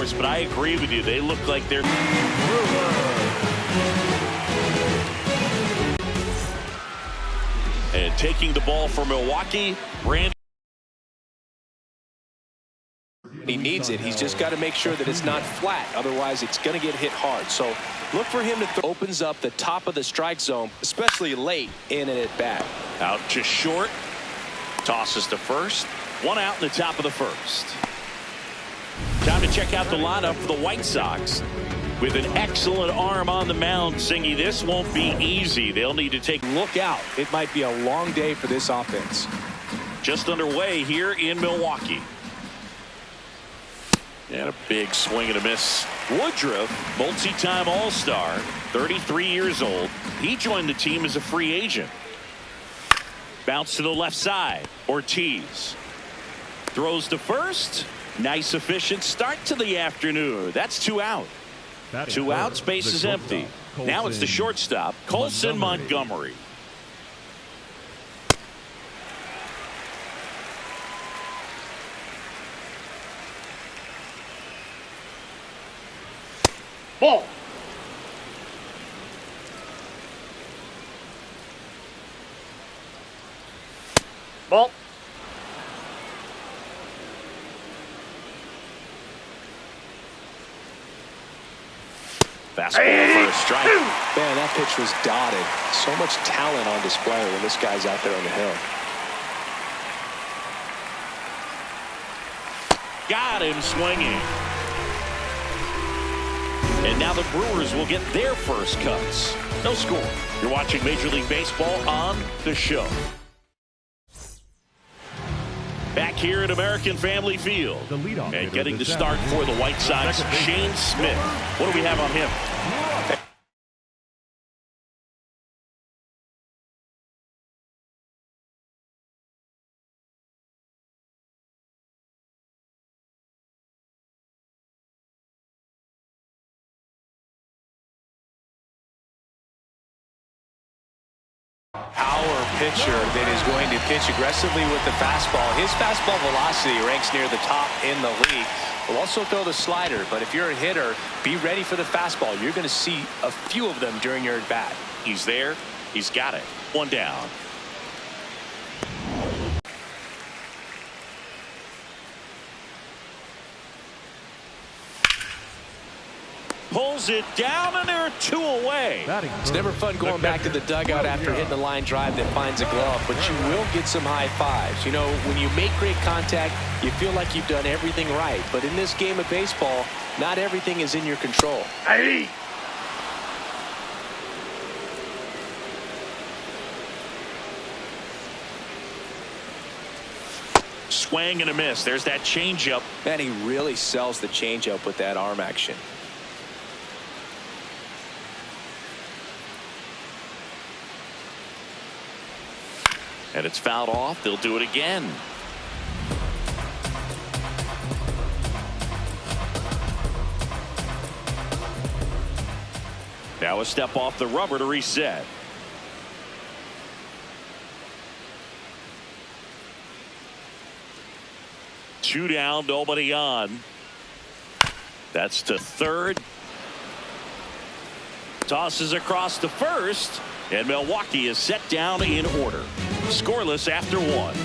Brewers, but I agree with you. They look like they're... And taking the ball for Milwaukee, Brandon. He needs it. He's just got to make sure that it's not flat. Otherwise, it's going to get hit hard. So look for him to opens up the top of the strike zone, especially late in an at-bat. Out to short. Tosses to first. One out in the top of the first. Time to check out the lineup for the White Sox. With an excellent arm on the mound, Singy, this won't be easy. They'll need to take... Look out. It might be a long day for this offense. Just underway here in Milwaukee. And a big swing and a miss. Woodruff, multi-time All-Star, 33 years old. He joined the team as a free agent. Bounce to the left side. Ortiz throws to first. Nice efficient start to the afternoon. That's 2 out. 2 outs, base is empty. Now it's the shortstop, Colson Montgomery. Ball. Ball. Fastball for a strike. Man, that pitch was dotted. So much talent on display when this guy's out there on the hill. Got him swinging. And now the Brewers will get their first cuts. No score. You're watching Major League Baseball on The Show. Back here at American Family Field. And getting the start for the White Sox, Shane Smith. What do we have on him? Power pitcher that is going to pitch aggressively with the fastball. His fastball velocity ranks near the top in the league. Will also throw the slider, but if you're a hitter, be ready for the fastball. You're going to see a few of them during your at bat. He's there. He's got it. 1 down. Pulls it down, and there are 2 away. It's never fun going back to the dugout after hitting the line drive that finds a glove, but you will get some high fives. You know, when you make great contact, you feel like you've done everything right. But in this game of baseball, not everything is in your control. Hey. Swing and a miss. There's that changeup. Man, he really sells the changeup with that arm action. And it's fouled off. They'll do it again. Now a step off the rubber to reset. Two down, nobody on. That's to third. Tosses across to first. And Milwaukee is set down in order. Scoreless after 1.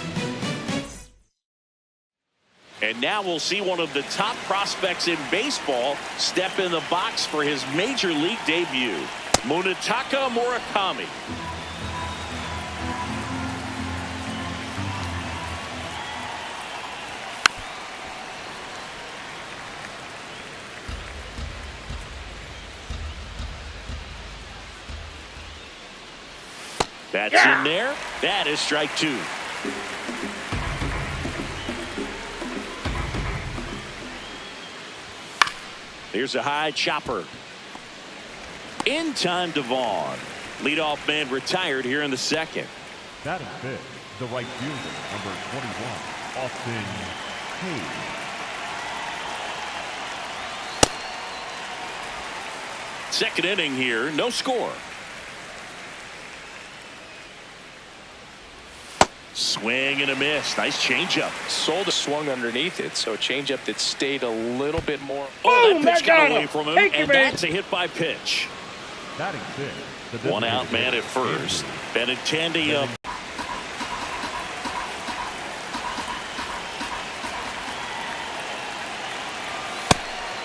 And now we'll see one of the top prospects in baseball step in the box for his major league debut. Munetaka Murakami. That's in there. That is strike 2. Here's a high chopper. In time to Vaughn. Leadoff man retired here in the second. That is big. The right fielder, number 21, Austin Hayes. Second inning here, no score. Swing and a miss. Nice changeup. Sold a swung underneath it, so a changeup that stayed a little bit more. Oh, Boom, that pitch that got got away him. from him, Thank you, and man. that's a hit by pitch. Batting fifth. One out man at first. Benintendi up.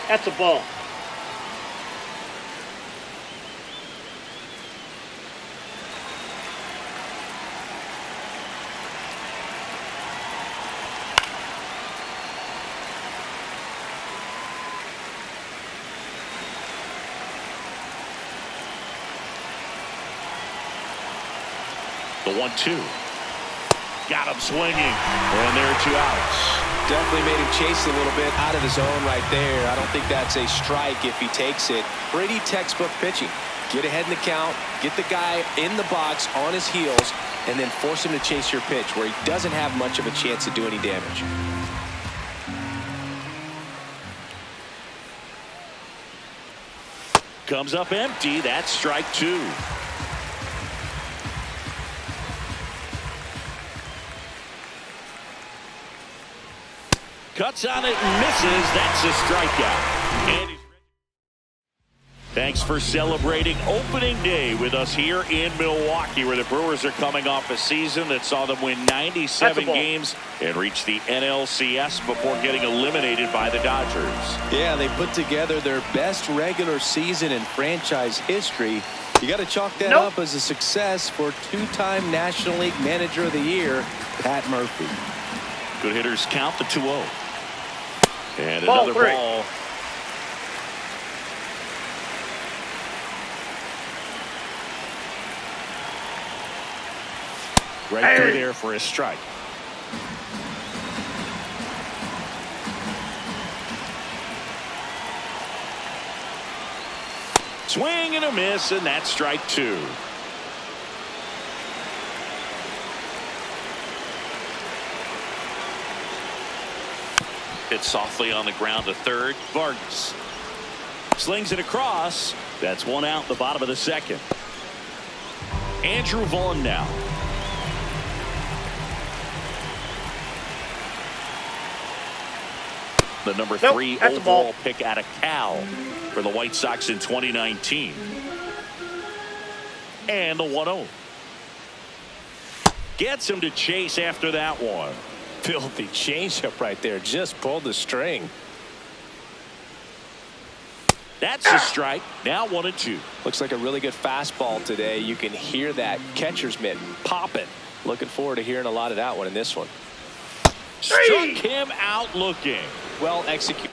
That's a ball. The 1-2. Got him swinging. And there are 2 outs. Definitely made him chase a little bit out of the zone right there. I don't think that's a strike if he takes it. Pretty textbook pitching. Get ahead in the count, get the guy in the box on his heels, and then force him to chase your pitch where he doesn't have much of a chance to do any damage. Comes up empty. That's strike 2. Cuts on it and misses. That's a strikeout. And thanks for celebrating opening day with us here in Milwaukee, where the Brewers are coming off a season that saw them win 97 games and reach the NLCS before getting eliminated by the Dodgers. Yeah, they put together their best regular season in franchise history. You got to chalk that up as a success for 2-time National League Manager of the Year, Pat Murphy. Good hitters count the 2-0. And Ball another 3. ball. Right through there for a strike. Swing and a miss, and that's strike 2. Hit softly on the ground to third. Vargas slings it across. That's 1 out in the bottom of the second. Andrew Vaughn now. The number 3 overall pick out of Cal for the White Sox in 2019. And the 1-0. Gets him to chase after that one. Filthy changeup right there. Just pulled the string. That's a strike. Now 1-2. Looks like a really good fastball today. You can hear that catcher's mitt popping. Looking forward to hearing a lot of that one in this one. Struck him out looking. Well executed.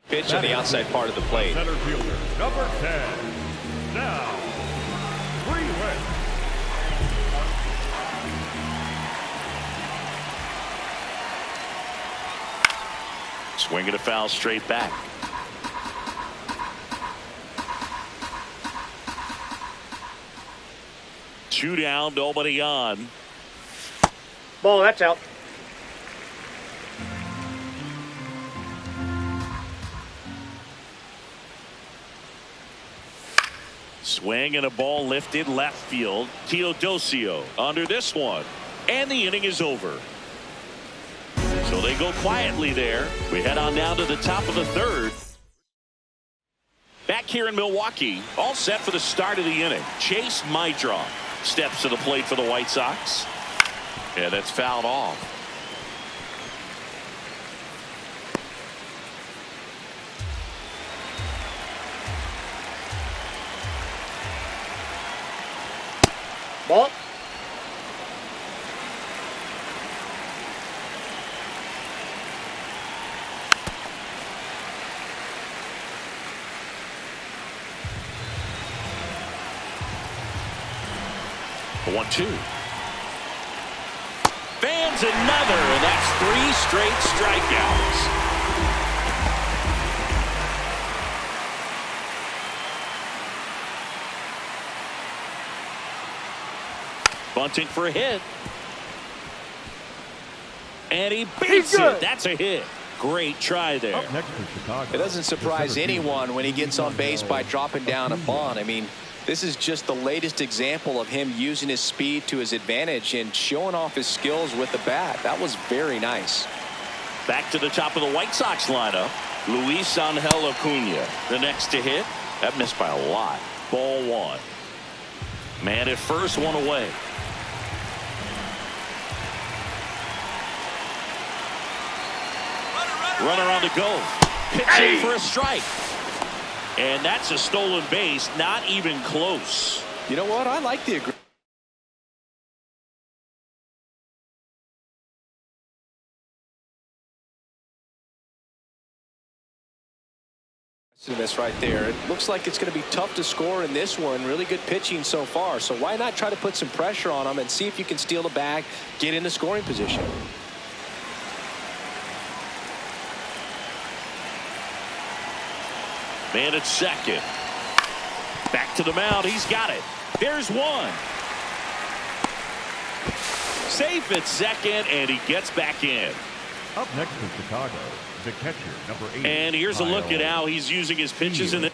Pitch on the outside part of the plate. Center fielder, number 10. Now, 3 hits. Swinging a foul straight back. 2 down, nobody on. Ball, that's out. Swing and a ball lifted left field. Teodosio under this one. And the inning is over. So they go quietly there. We head on down to the top of the third. Back here in Milwaukee, all set for the start of the inning. Chase Maedron steps to the plate for the White Sox. And that's fouled off. Ball. The 1-2. Fans another, and that's 3 straight strikeouts. Bunting for a hit. And he beats it. That's a hit. Great try there. Up next for Chicago. It doesn't surprise anyone when he gets on base by dropping down a bunt. I mean, this is just the latest example of him using his speed to his advantage and showing off his skills with the bat. That was very nice. Back to the top of the White Sox lineup. Luis Angel Acuna, the next to hit. That missed by a lot. Ball 1. Man at first, 1 away. Runner on the go. Pitching for a strike. And that's a stolen base. Not even close. You know what? I like the agreement. This right there. It looks like it's going to be tough to score in this one. Really good pitching so far. So why not try to put some pressure on them and see if you can steal the bag, get in the scoring position. Man at second. Back to the mound. He's got it. There's one. Safe at second, and he gets back in. Up next for Chicago, the catcher, number 8. And here's a look at how he's using his pitches in the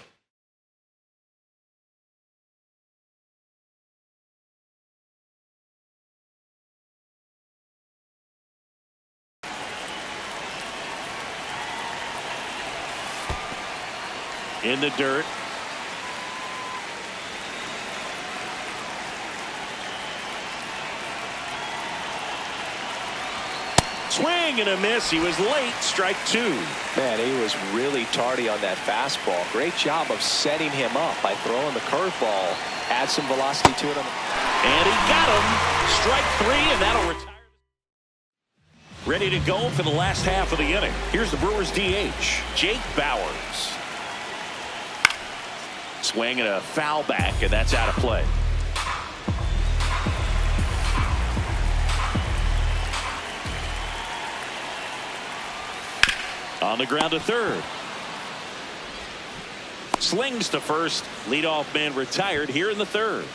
dirt. Swing and a miss. He was late. Strike 2. Man, he was really tardy on that fastball. Great job of setting him up by throwing the curveball. Add some velocity to it. And he got him. Strike 3, and that'll retire. Ready to go for the last half of the inning. Here's the Brewers DH, Jake Bauers. Swing and a foul back, and that's out of play. On the ground to third. Slings to first. Leadoff man retired here in the third.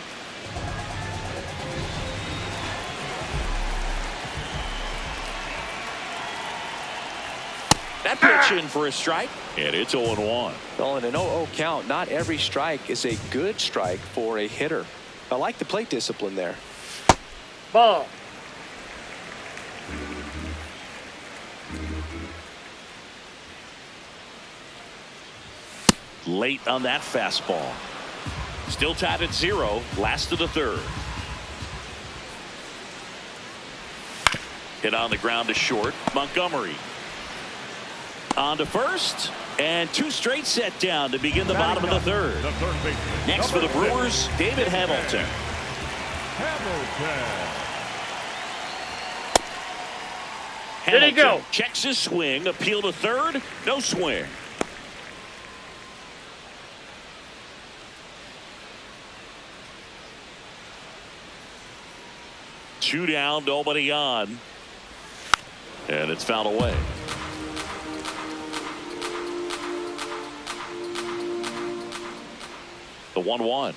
That pitch in for a strike, and it's 0-1. Well, in an 0-0 count, not every strike is a good strike for a hitter. I like the plate discipline there. Ball. Late on that fastball. Still tied at 0. Last of the third. Hit on the ground to short. Montgomery. On to first. And 2 straight set down to begin the bottom of the third. Next for the Brewers, David Hamilton. There you go. Checks his swing. Appeal to third. No swing. Two down, nobody on. And it's fouled away. The 1-1.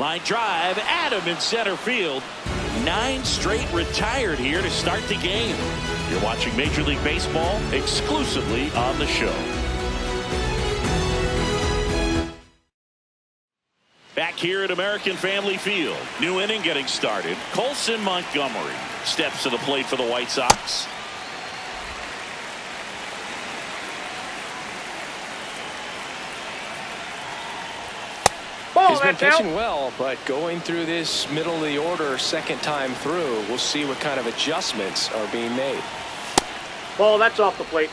Line drive, Adam in center field. 9 straight retired here to start the game. You're watching Major League Baseball exclusively on the show. Back here at American Family Field. New inning getting started. Colson Montgomery steps to the plate for the White Sox. He's been pitching well, but going through this middle of the order second time through, we'll see what kind of adjustments are being made. Ball, that's off the plate.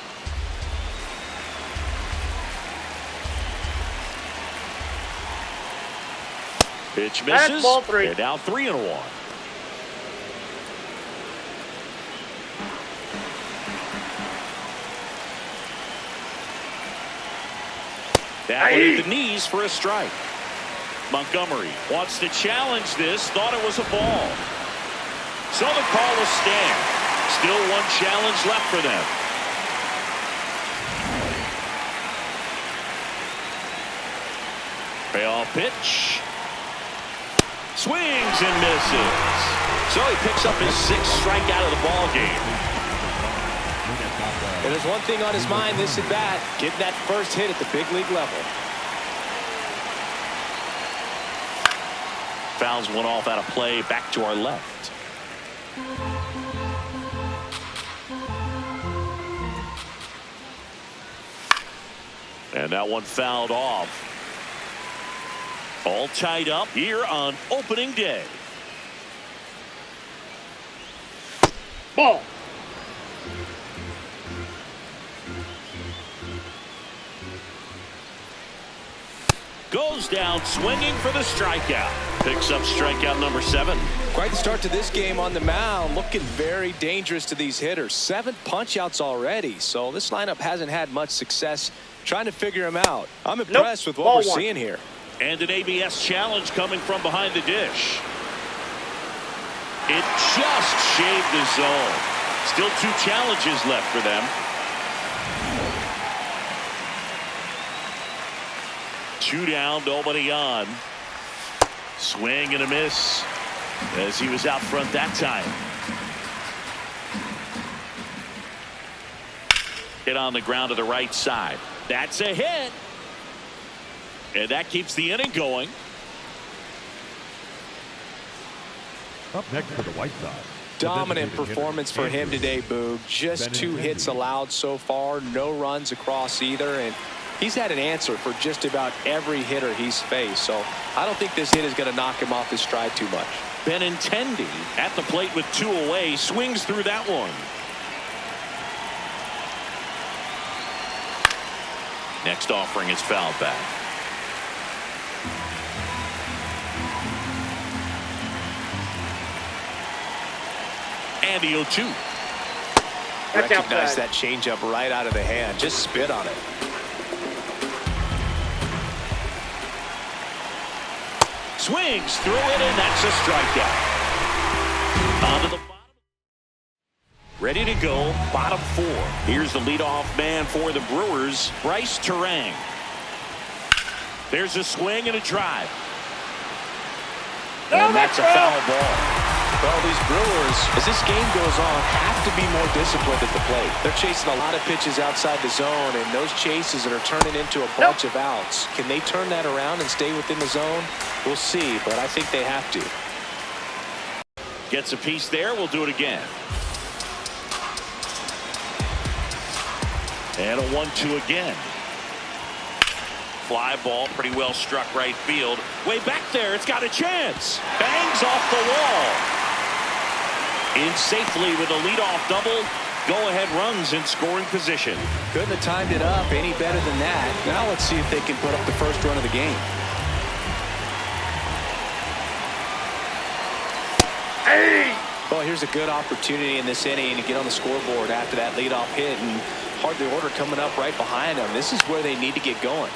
Pitch misses. That's ball 3. They're now 3-1. That one hit the knees for a strike. Montgomery wants to challenge this. Thought it was a ball. So the call will stand. Still one challenge left for them. Payoff pitch. Swings and misses. So he picks up his 6th strikeout of the ball game. And there's one thing on his mind this at bat, getting that first hit at the big league level. Fouls one off out of play, back to our left. And that one fouled off. All tied up here on opening day. Ball. Goes down swinging for the strikeout. Picks up strikeout number 7. Quite the start to this game on the mound. Looking very dangerous to these hitters. 7 punch-outs already. So this lineup hasn't had much success trying to figure him out. I'm impressed with what we're seeing here. And an ABS challenge coming from behind the dish. It just shaved the zone. Still 2 challenges left for them. 2 down, nobody on. Swing and a miss as he was out front that time. Hit on the ground to the right side. That's a hit. And that keeps the inning going. Up next for the White Sox. Dominant performance for him today, Boog. Just 2 hits allowed so far. No runs across either. And he's had an answer for just about every hitter he's faced. So I don't think this hit is going to knock him off his stride too much. Benintendi at the plate with 2 away. Swings through that one. Next offering is fouled back. And the 0-2. Recognize that changeup right out of the hand. Just spit on it. Swings through it, and that's a strikeout. On to the bottom. Ready to go, bottom 4. Here's the leadoff man for the Brewers, Bryce Terang. There's a swing and a drive. And that's a foul ball. Well, these Brewers, as this game goes on, have to be more disciplined at the plate. They're chasing a lot of pitches outside the zone, and those chases that are turning into a bunch of outs. Can they turn that around and stay within the zone? We'll see, but I think they have to. Gets a piece there. We'll do it again. And a 1-2 again. Fly ball, pretty well struck right field. Way back there, it's got a chance. Bangs off the wall. In safely with a leadoff double. Go-ahead runs in scoring position. Couldn't have timed it up any better than that. Now let's see if they can put up the first run of the game. Hey! Well, here's a good opportunity in this inning to get on the scoreboard after that leadoff hit, and hardly order coming up right behind them. This is where they need to get going.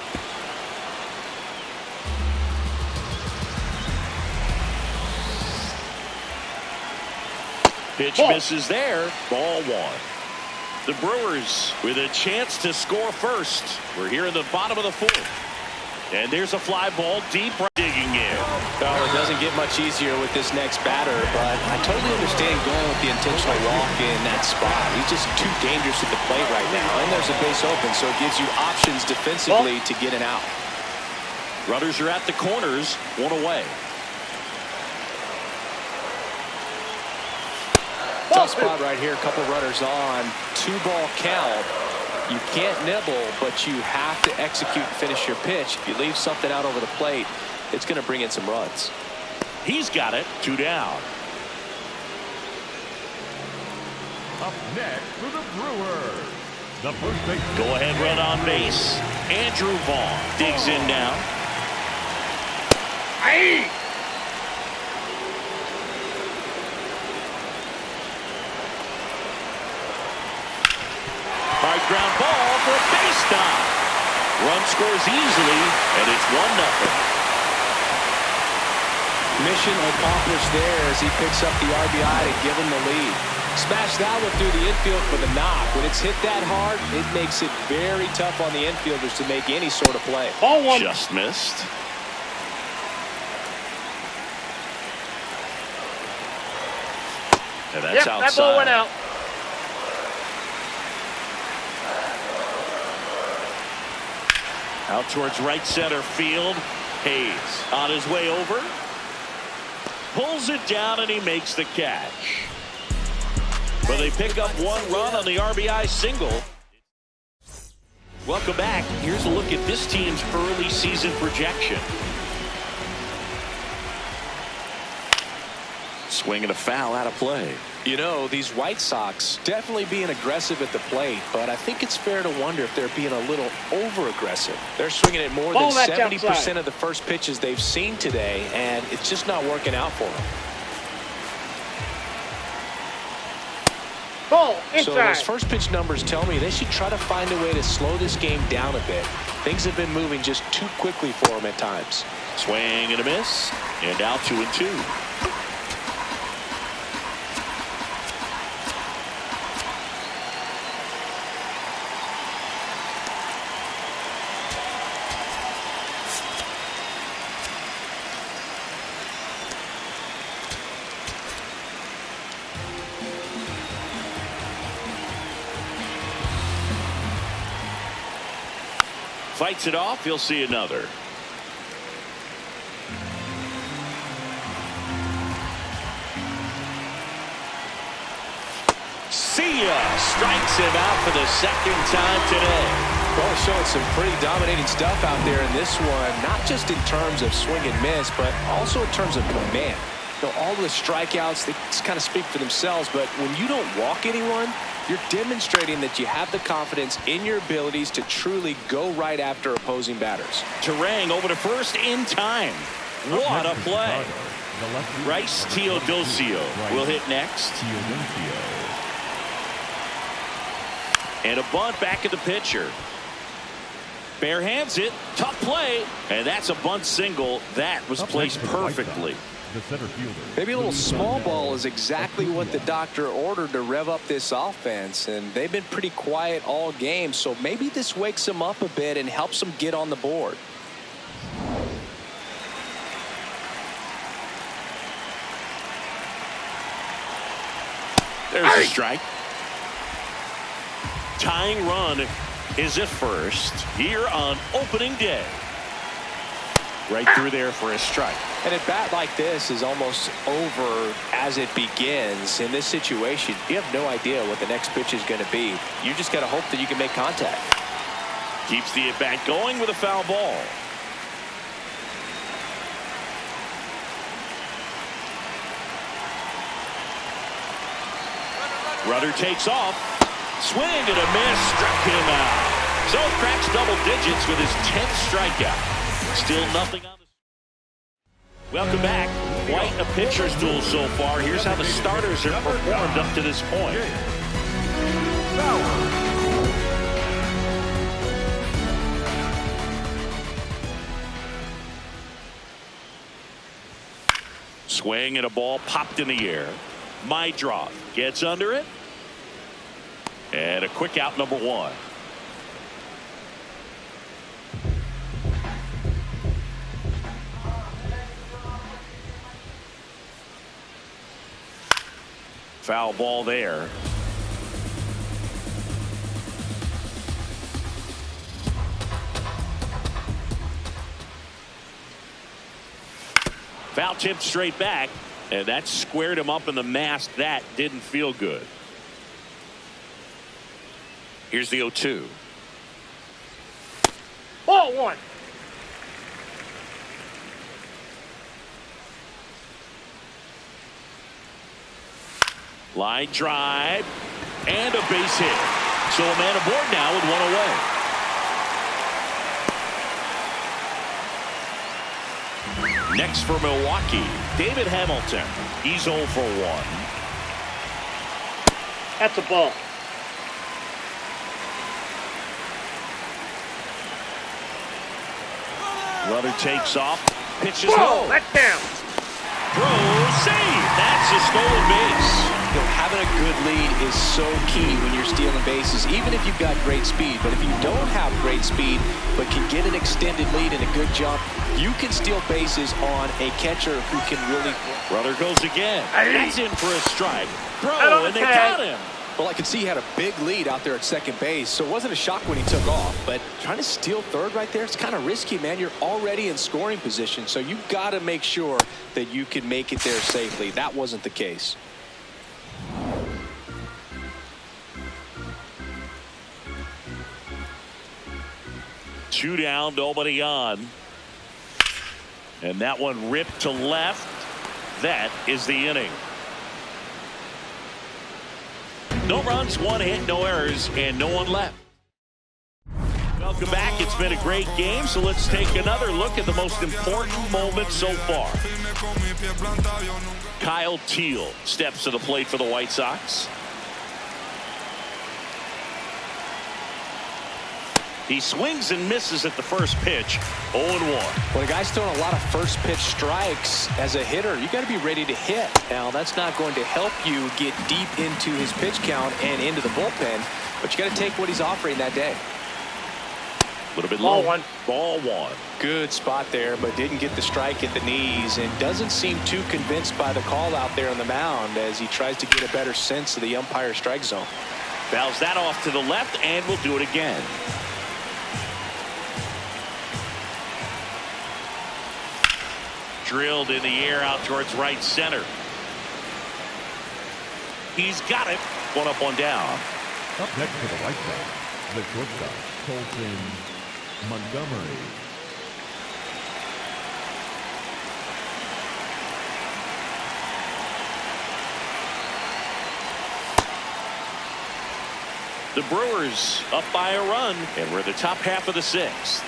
Pitch misses there. Ball 1. The Brewers with a chance to score first. We're here in the bottom of the 4th. And there's a fly ball deep. Digging swing in. Well, it doesn't get much easier with this next batter, but I totally understand going with the intentional walk in that spot. He's just too dangerous at the plate right now, and there's a base open, so it gives you options defensively to get an out. Runners are at the corners, one away. Tough spot right here. A couple runners on. 2-ball count. You can't nibble, but you have to execute and finish your pitch. If you leave something out over the plate, it's going to bring in some runs. He's got it. 2 down. Up next for the Brewers, the first base. Go ahead run on base. Andrew Vaughn digs in now. Hey! Hard ground ball for a base stop. Run scores easily, and it's 1-0. Mission accomplished there as he picks up the RBI to give him the lead. Smashed that one through the infield for the knock. When it's hit that hard, it makes it very tough on the infielders to make any sort of play. Ball 1. Just missed. And that's outside. That ball went out. Out towards right center field. Hayes on his way over. Pulls it down and he makes the catch. But they pick up 1 run on the RBI single. Welcome back. Here's a look at this team's early season projection. Swing and a foul out of play. You know, these White Sox definitely being aggressive at the plate, but I think it's fair to wonder if they're being a little over-aggressive. They're swinging at more than 70% of the first pitches they've seen today, and it's just not working out for them. Ball inside. So those first pitch numbers tell me they should try to find a way to slow this game down a bit. Things have been moving just too quickly for them at times. Swing and a miss, and now 2-2. Fights it off. He'll see another. See ya. Strikes him out for the second time today. Well, showing some pretty dominating stuff out there in this one, not just in terms of swing and miss, but also in terms of command. You know, all the strikeouts, they just kind of speak for themselves, but when you don't walk anyone, you're demonstrating that you have the confidence in your abilities to truly go right after opposing batters. Turang over to first in time. What a play. Rice Teodosio will hit next. And a bunt back at the pitcher. Bare hands it. Tough play. And that's a bunt single. That was placed perfectly. The center fielder. Maybe a little small ball is exactly what the doctor ordered to rev up this offense, and they've been pretty quiet all game, so maybe this wakes them up a bit and helps them get on the board. There's a strike. Tying run is at first here on opening day. Right through there for a strike. And a bat like this is almost over as it begins. In this situation, you have no idea what the next pitch is going to be. You just got to hope that you can make contact. Keeps the at-bat going with a foul ball. Rudder takes off. Swing and a miss. Struck him out. So cracks double digits with his 10th strikeout. Still nothing on the... Welcome back. Quite a pitcher's duel so far. Here's how the starters have performed up to this point. Swing and a ball popped in the air. Mydroth gets under it. And a quick out, number 1. Foul ball there. Foul tip straight back, and that squared him up in the mask. That didn't feel good. Here's the 0-2. Ball one. Line drive and a base hit. So a man aboard now with one away. Next for Milwaukee, David Hamilton. He's 0 for 1. That's a ball. Runner takes off, pitches Ball. low. That's down. Throw, save. That's a stolen base. You know, having a good lead is so key when you're stealing bases, even if you've got great speed. But if you don't have great speed but can get an extended lead and a good jump, you can steal bases on a catcher who can really. Runner goes again. That's in for a strike. Throw, and they tag. got him. Well, I could see he had a big lead out there at second base, so it wasn't a shock when he took off. But trying to steal third right there, it's kind of risky, man. You're already in scoring position, so you've got to make sure that you can make it there safely. That wasn't the case. Two down, nobody on. And that one ripped to left. That is the inning. No runs, one hit, no errors, and no one left. Welcome back. It's been a great game, so let's take another look at the most important moment so far. Kyle Teal steps to the plate for the White Sox. He swings and misses at the first pitch. 0-1. When a guy's throwing a lot of first pitch strikes as a hitter, you got to be ready to hit. Now, that's not going to help you get deep into his pitch count and into the bullpen, but you got to take what he's offering that day. A little bit Ball low. one. Ball one. Good spot there, but didn't get the strike at the knees and doesn't seem too convinced by the call out there on the mound as he tries to get a better sense of the umpire strike zone. Fouls that off to the left, and we'll do it again. Drilled in the air out towards right center. He's got it. One up, one down. Up next to the White Sox, the shortstop, Colton Montgomery. The Brewers up by a run, and we're the top half of the sixth.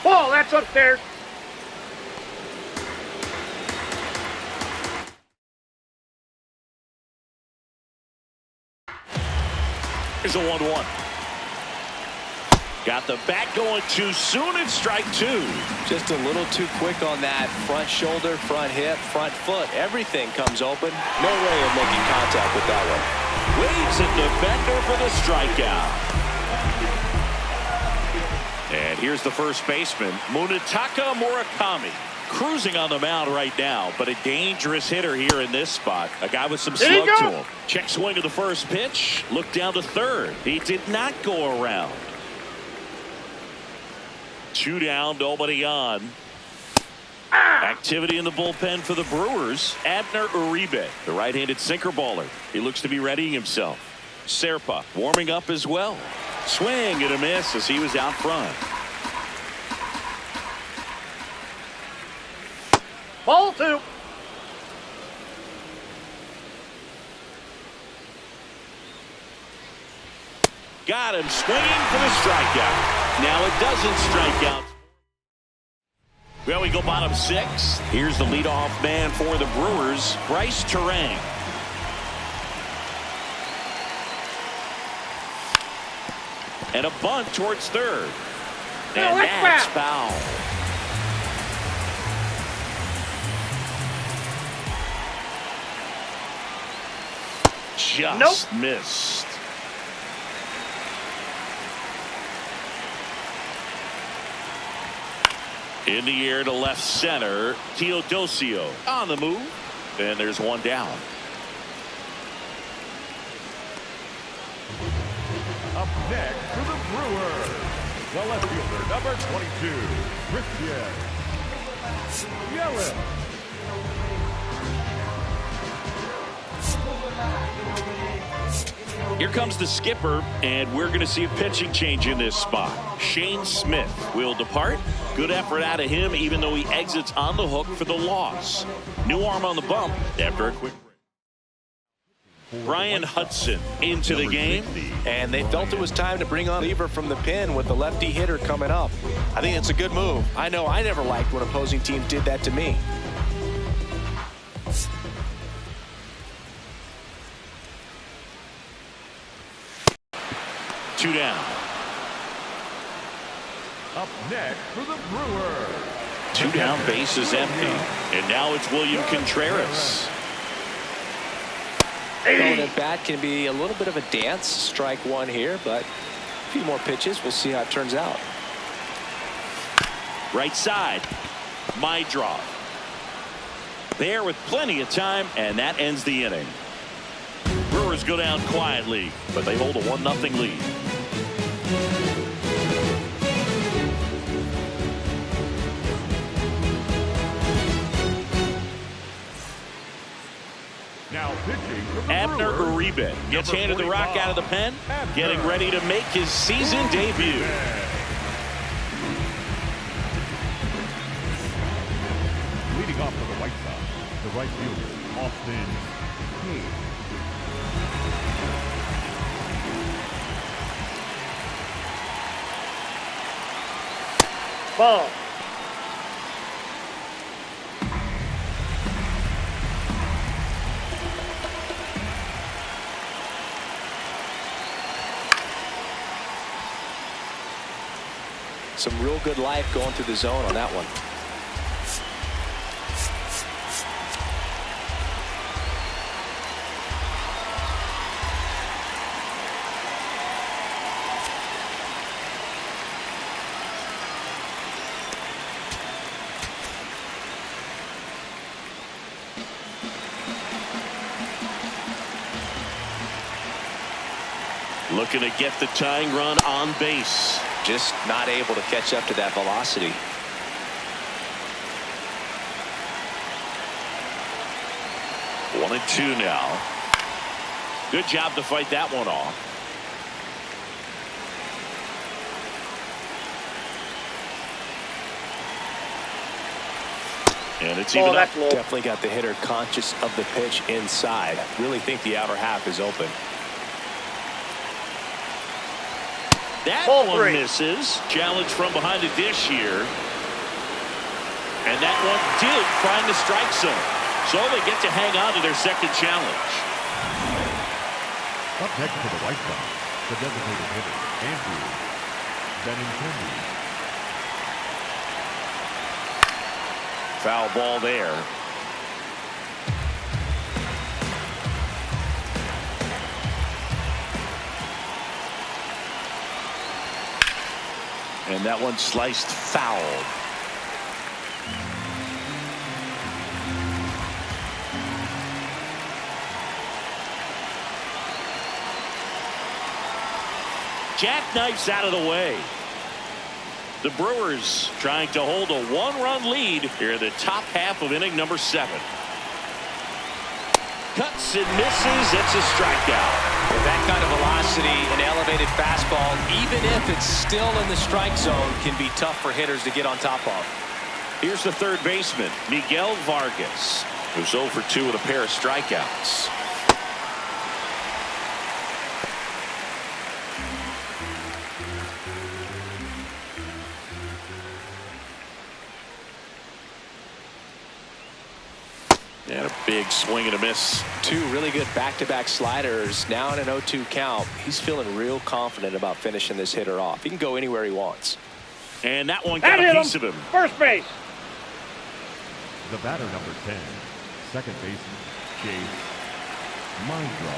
Ball. That's up there. Here's a 1-1. Got the bat going too soon, and strike two. Just a little too quick on that front shoulder, front hip, front foot. Everything comes open. No way of making contact with that one. Waves at defender for the strikeout. And here's the first baseman, Munetaka Murakami. Cruising on the mound right now, but a dangerous hitter here in this spot. A guy with some slug to him. Check swing of the first pitch. Look down to third. He did not go around. Two down, nobody on. Activity in the bullpen for the Brewers. Abner Uribe, the right-handed sinker baller. He looks to be readying himself. Serpa warming up as well. Swing and a miss as he was out front. Ball two. Got him swinging for the strikeout. Now it doesn't strike out. Well, we go bottom six. Here's the leadoff man for the Brewers, Bryce Terang. And a bunt towards third. And that's foul. Just missed. In the air to left center. Teodosio on the move. And there's one down. Up next for the Brewers, the left fielder, number 22, Christian Yelich. Here comes the skipper, and we're going to see a pitching change in this spot. Shane Smith will depart. Good effort out of him, even though he exits on the hook for the loss. New arm on the bump after a quick break. Brian Hudson into the game. And they felt it was time to bring on a reliever from the pen with the lefty hitter coming up. I think it's a good move. I know I never liked when opposing teams did that to me. Two down. Up next for the Brewers. Two down, base is empty. And now it's William Contreras. Throwing at bat can be a little bit of a dance. Strike one here, but a few more pitches. We'll see how it turns out. Right side. My draw. There with plenty of time, and that ends the inning. Brewers go down quietly, but they hold a 1-0 lead. Now pitching for the Abner Brewers, Uribe gets number handed the rock 45, out of the pen, Abner getting ready to make his season debut. Leading off for the White Sox, the right fielder, Austin Hayes. Ball. Some real good life going through the zone on that one. Looking to get the tying run on base. Just not able to catch up to that velocity. 1-2 now. Good job to fight that one off. And it's even up. Definitely got the hitter conscious of the pitch inside. Really think the outer half is open. That one misses. Challenge from behind the dish here. And that one did find the strike zone. So they get to hang on to their second challenge. Up next for the White Sox, the designated hitter, Andrew Benintendi. Foul ball there. And that one sliced foul. Jackknifes out of the way. The Brewers trying to hold a 1-run lead here in the top half of inning number 7. Cuts and misses. It's a strikeout. With that kind of velocity, an elevated fastball, even if it's still in the strike zone, can be tough for hitters to get on top of. Here's the third baseman, Miguel Vargas, who's 0 for 2 with a pair of strikeouts. And a big swing and a miss. 2 really good back-to-back sliders. Now in an 0-2 count. He's feeling real confident about finishing this hitter off. He can go anywhere he wants. And that one got a piece of him. First base. The batter, number 10, second baseman, Chase Mindra.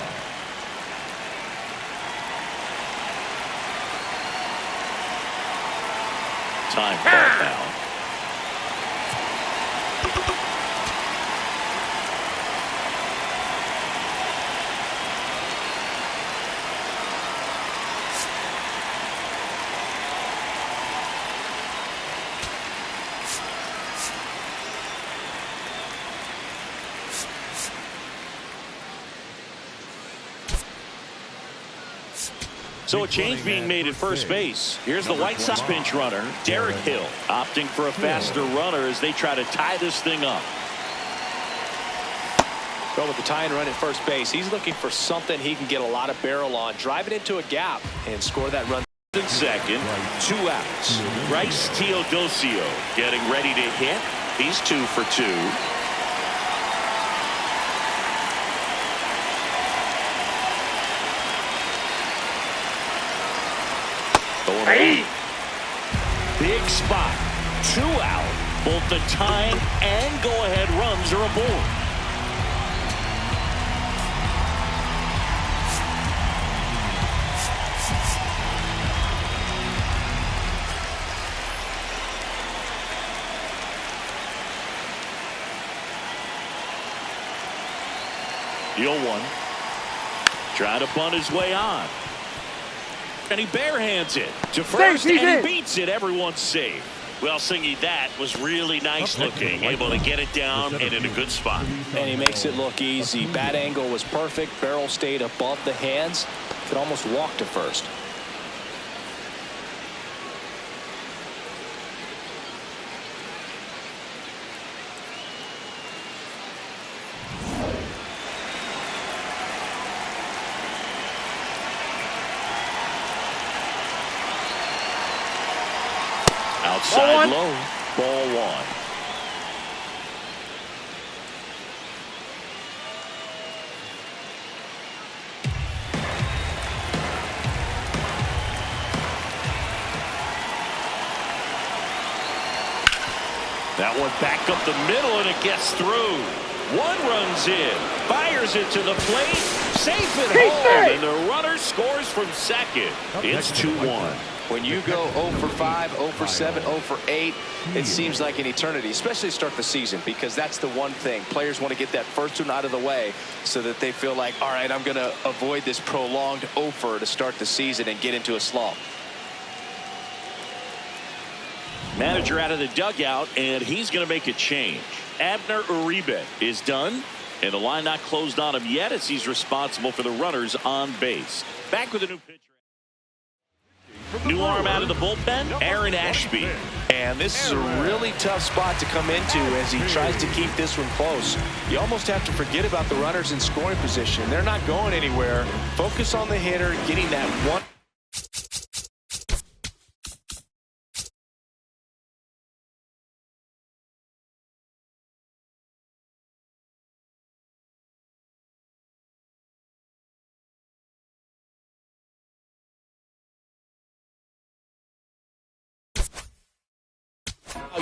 Time called now. So a change being made at first base. Here's the White Sox pinch runner, Derek Hill, opting for a faster runner as they try to tie this thing up. Well, with the tie and run at first base, he's looking for something he can get a lot of barrel on, drive it into a gap, and score that run. In second, 2 outs. Bryce Teodosio getting ready to hit. He's 2 for 2. Hey. Big spot. 2 out. Both the tying and go-ahead runs are aboard. The 0-1. Trying to bunt his way on. And he barehands it to first, and he beats it. Everyone's safe. Well, Singy, that was really nice looking. Able to get it down and in a good spot. And he makes it look easy. Bat angle was perfect. Barrel stayed above the hands. Could almost walk to first. Outside low, ball 1. That one back up the middle, and it gets through. 1 runs in, fires it to the plate, safe at home, and the runner scores from second. It's 2-1. When you go 0 for 5, 0 for 7, 0 for 8, it seems like an eternity, especially to start the season, because that's the one thing. Players want to get that first one out of the way so that they feel like, all right, I'm going to avoid this prolonged 0 for to start the season and get into a slump. Manager out of the dugout, and he's going to make a change. Abner Uribe is done, and the line not closed on him yet as he's responsible for the runners on base. Back with a new pitcher. New arm out of the bullpen, Aaron Ashby. And this is a really tough spot to come into as he tries to keep this one close. You almost have to forget about the runners in scoring position. They're not going anywhere. Focus on the hitter, getting that one.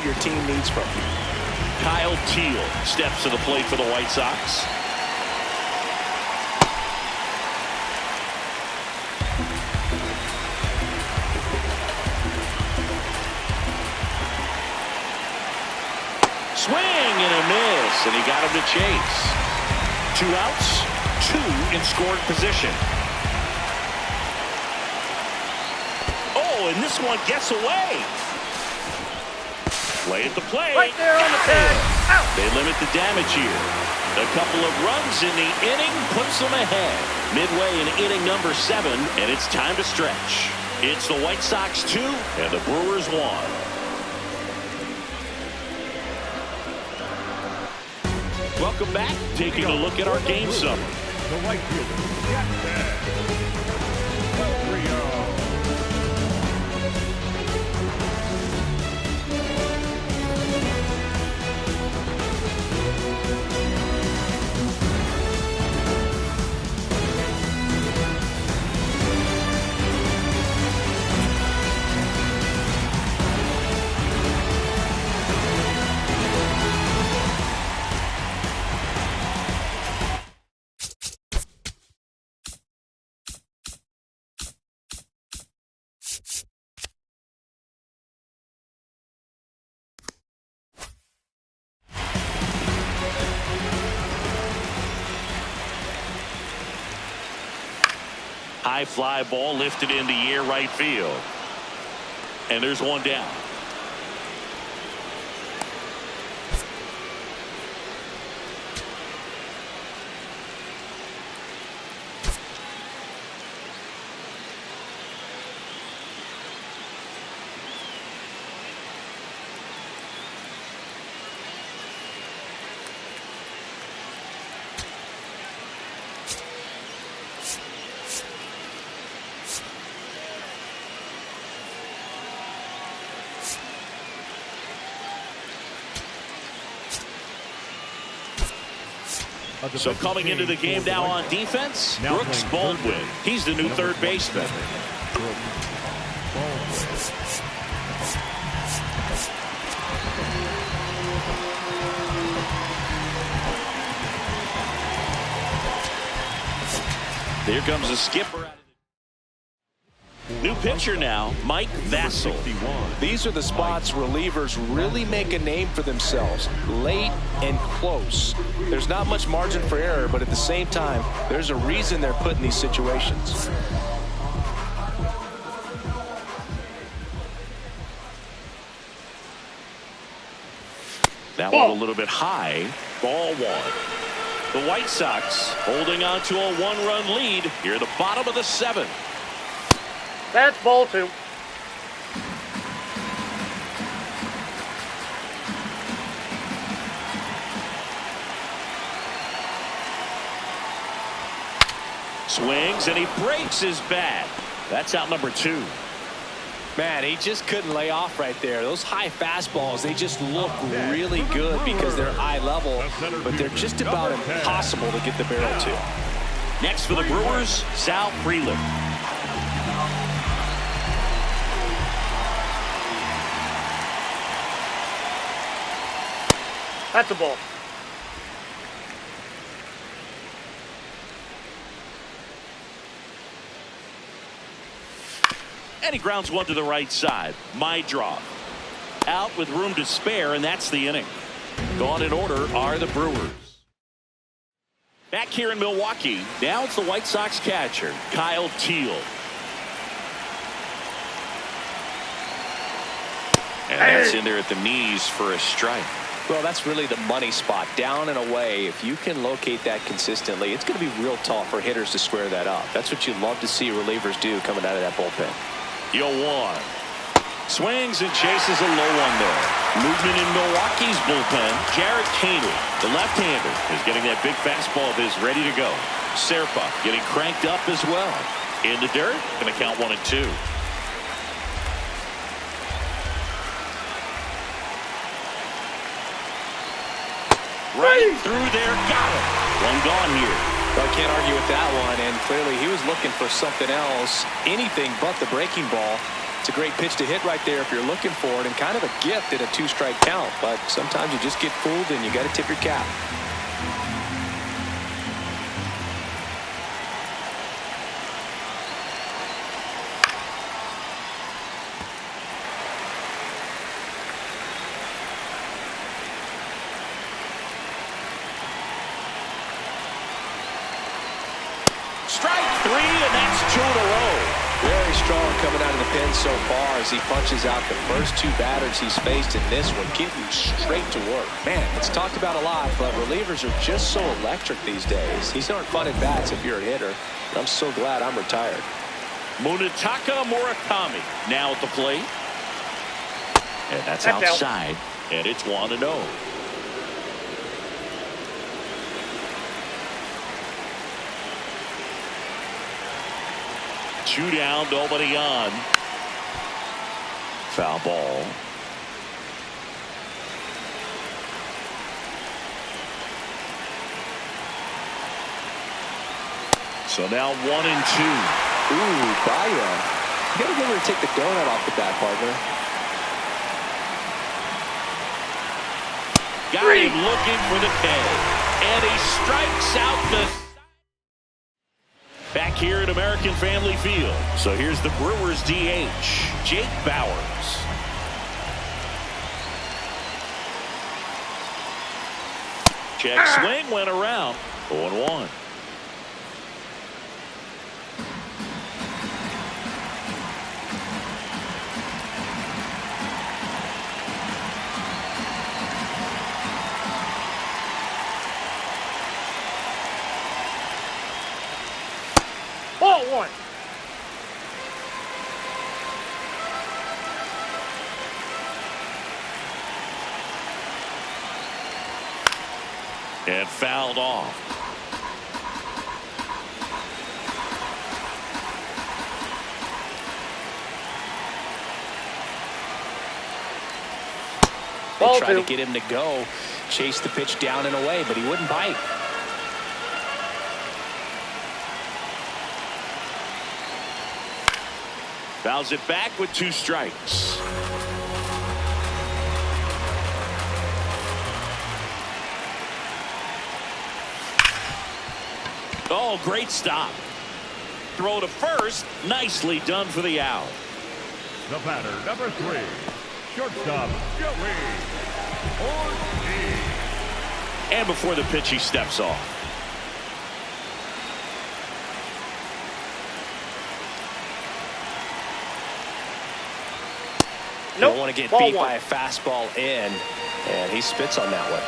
Your team needs from you. Kyle Teal steps to the plate for the White Sox. Swing and a miss, and he got him to chase. 2 outs, 2 in scoring position. Oh, and this one gets away. Play at the plate. Right there on the tag. Out. They limit the damage here. A couple of runs in the inning puts them ahead. Midway in inning number 7, and it's time to stretch. It's the White Sox 2 and the Brewers 1. Welcome back. Taking a look at our game summary. The right fielder, High fly ball lifted in the air right field. And there's one down. So coming into the game now on defense, Brooks Baldwin. He's the new third baseman. Here comes a skipper. New pitcher now, Mike Vassell. These are the spots relievers really make a name for themselves. Late and close. There's not much margin for error, but at the same time, there's a reason they're put in these situations. That one a little bit high. Ball one. The White Sox holding on to a one-run lead here at the bottom of the seventh. That's ball two. Swings and he breaks his bat. That's out number two. Man, he just couldn't lay off right there. Those high fastballs, they just look really good because they're eye level, but they're just about impossible to get the barrel to. Next for the Brewers, Sal Freeland. That's a ball. And he grounds one to the right side. My draw. Out with room to spare, and that's the inning. Gone in order are the Brewers. Back here in Milwaukee, now it's the White Sox catcher, Kyle Teal. And that's in there at the knees for a strike. Well, that's really the money spot. Down and away, if you can locate that consistently, it's going to be real tough for hitters to square that up. That's what you love to see relievers do coming out of that bullpen. 0-1. Swings and chases a low one there. Movement in Milwaukee's bullpen. Jarrett Caney, the left-hander, is getting that big fastball of his ready to go. Serpa getting cranked up as well. In the dirt, going to count 1-2. Right through there, got it. One gone here. Well, I can't argue with that one, and clearly he was looking for something else, anything but the breaking ball. It's a great pitch to hit right there if you're looking for it, and kind of a gift at a two-strike count, but sometimes you just get fooled and you got to tip your cap. Strike three, and that's two in a row. Very strong coming out of the pen so far as he punches out the first two batters he's faced in this one, getting straight to work. Man, it's talked about a lot, but relievers are just so electric these days. These aren't fun at bats if you're a hitter. I'm so glad I'm retired. Munetaka Murakami now at the plate. And that's outside, and it's 1-0. Two down, nobody on. Foul ball. So now 1-2. Ooh, Baya. You gotta remember to take the donut off the bat, partner. Got him looking for the K. And he strikes out the... Back here at American Family Field. So here's the Brewers DH, Jake Bauers. Check swing went around. 0-1. Ball one. And fouled off. They tried to get him to go, chase the pitch down and away, but he wouldn't bite. Fouls it back with 2 strikes. Oh, great stop. Throw to first. Nicely done for the out. The batter, number 3, shortstop, Joey Ortiz. And before the pitch, he steps off. You don't want to get beat by a fastball in, and he spits on that one.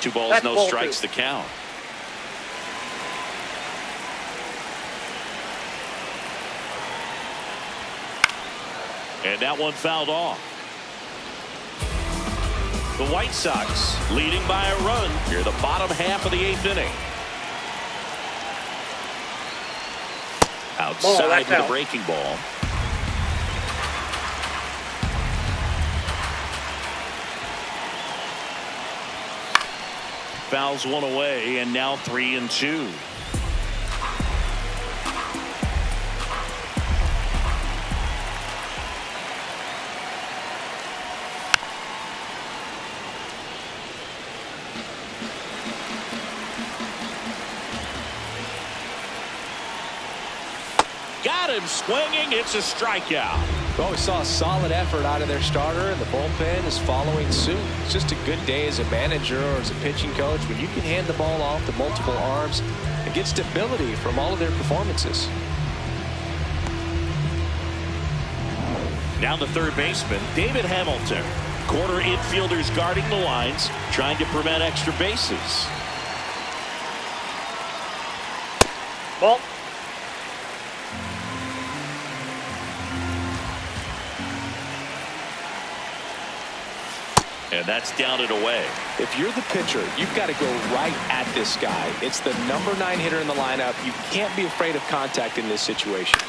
2 balls, no strikes to count. And that one fouled off. The White Sox leading by a run near the bottom half of the 8th inning. Outside with a breaking ball. Fouls one away, and now 3-2. Got him swinging. It's a strikeout. Well, we saw a solid effort out of their starter, and the bullpen is following suit. It's just a good day as a manager or as a pitching coach when you can hand the ball off to multiple arms and get stability from all of their performances. Now the third baseman, David Hamilton. Corner infielders guarding the lines, trying to prevent extra bases. Ball. And that's down and away. If you're the pitcher, you've got to go right at this guy. It's the number 9 hitter in the lineup. You can't be afraid of contact in this situation.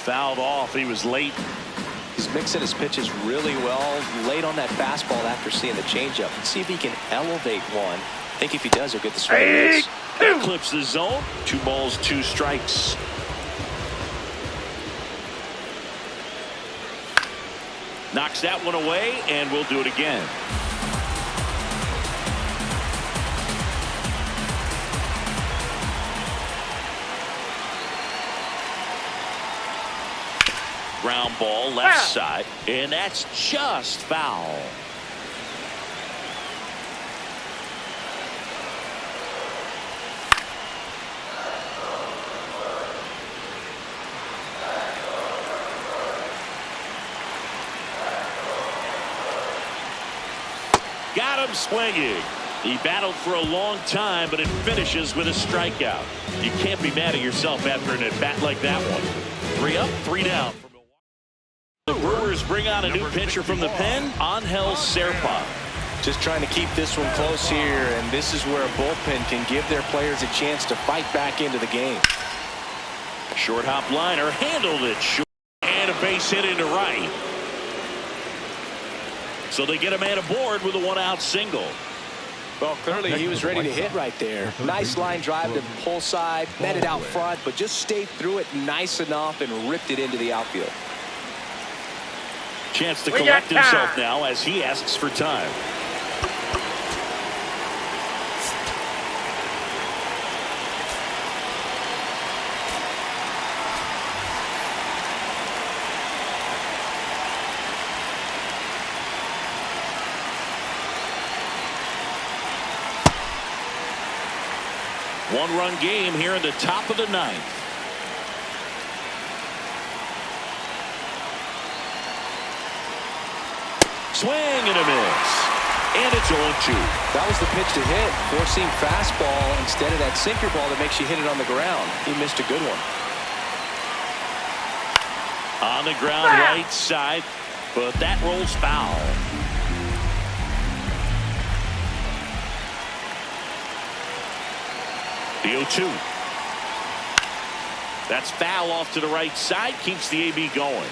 Fouled off. He was late. He's mixing his pitches really well. Late on that fastball after seeing the changeup. Let's see if he can elevate one. I think if he does, he'll get the strike base. That clips the zone. 2 balls, 2 strikes. Knocks that one away, and we'll do it again. Ground ball left side, and that's just foul. Got him swinging. He battled for a long time, but it finishes with a strikeout. You can't be mad at yourself after an at-bat like that one. 3 up, 3 down. The Brewers bring on a new pitcher from the pen, Angel Serpa. Just trying to keep this one close here, and this is where a bullpen can give their players a chance to fight back into the game. Short hop liner, handled it short, and a base hit into right. So they get a man aboard with a 1-out single. Well, clearly he was ready to hit right there. Nice line drive to the pull side, met it out front, but just stayed through it nice enough and ripped it into the outfield. Chance to collect himself now as he asks for time. One-run game here in the top of the 9th. Swing and a miss. And it's 0-2. That was the pitch to hit. Four-seam fastball instead of that sinker ball that makes you hit it on the ground. He missed a good one. On the ground right side, but that rolls foul. The 0-2. That's foul off to the right side. Keeps the AB going.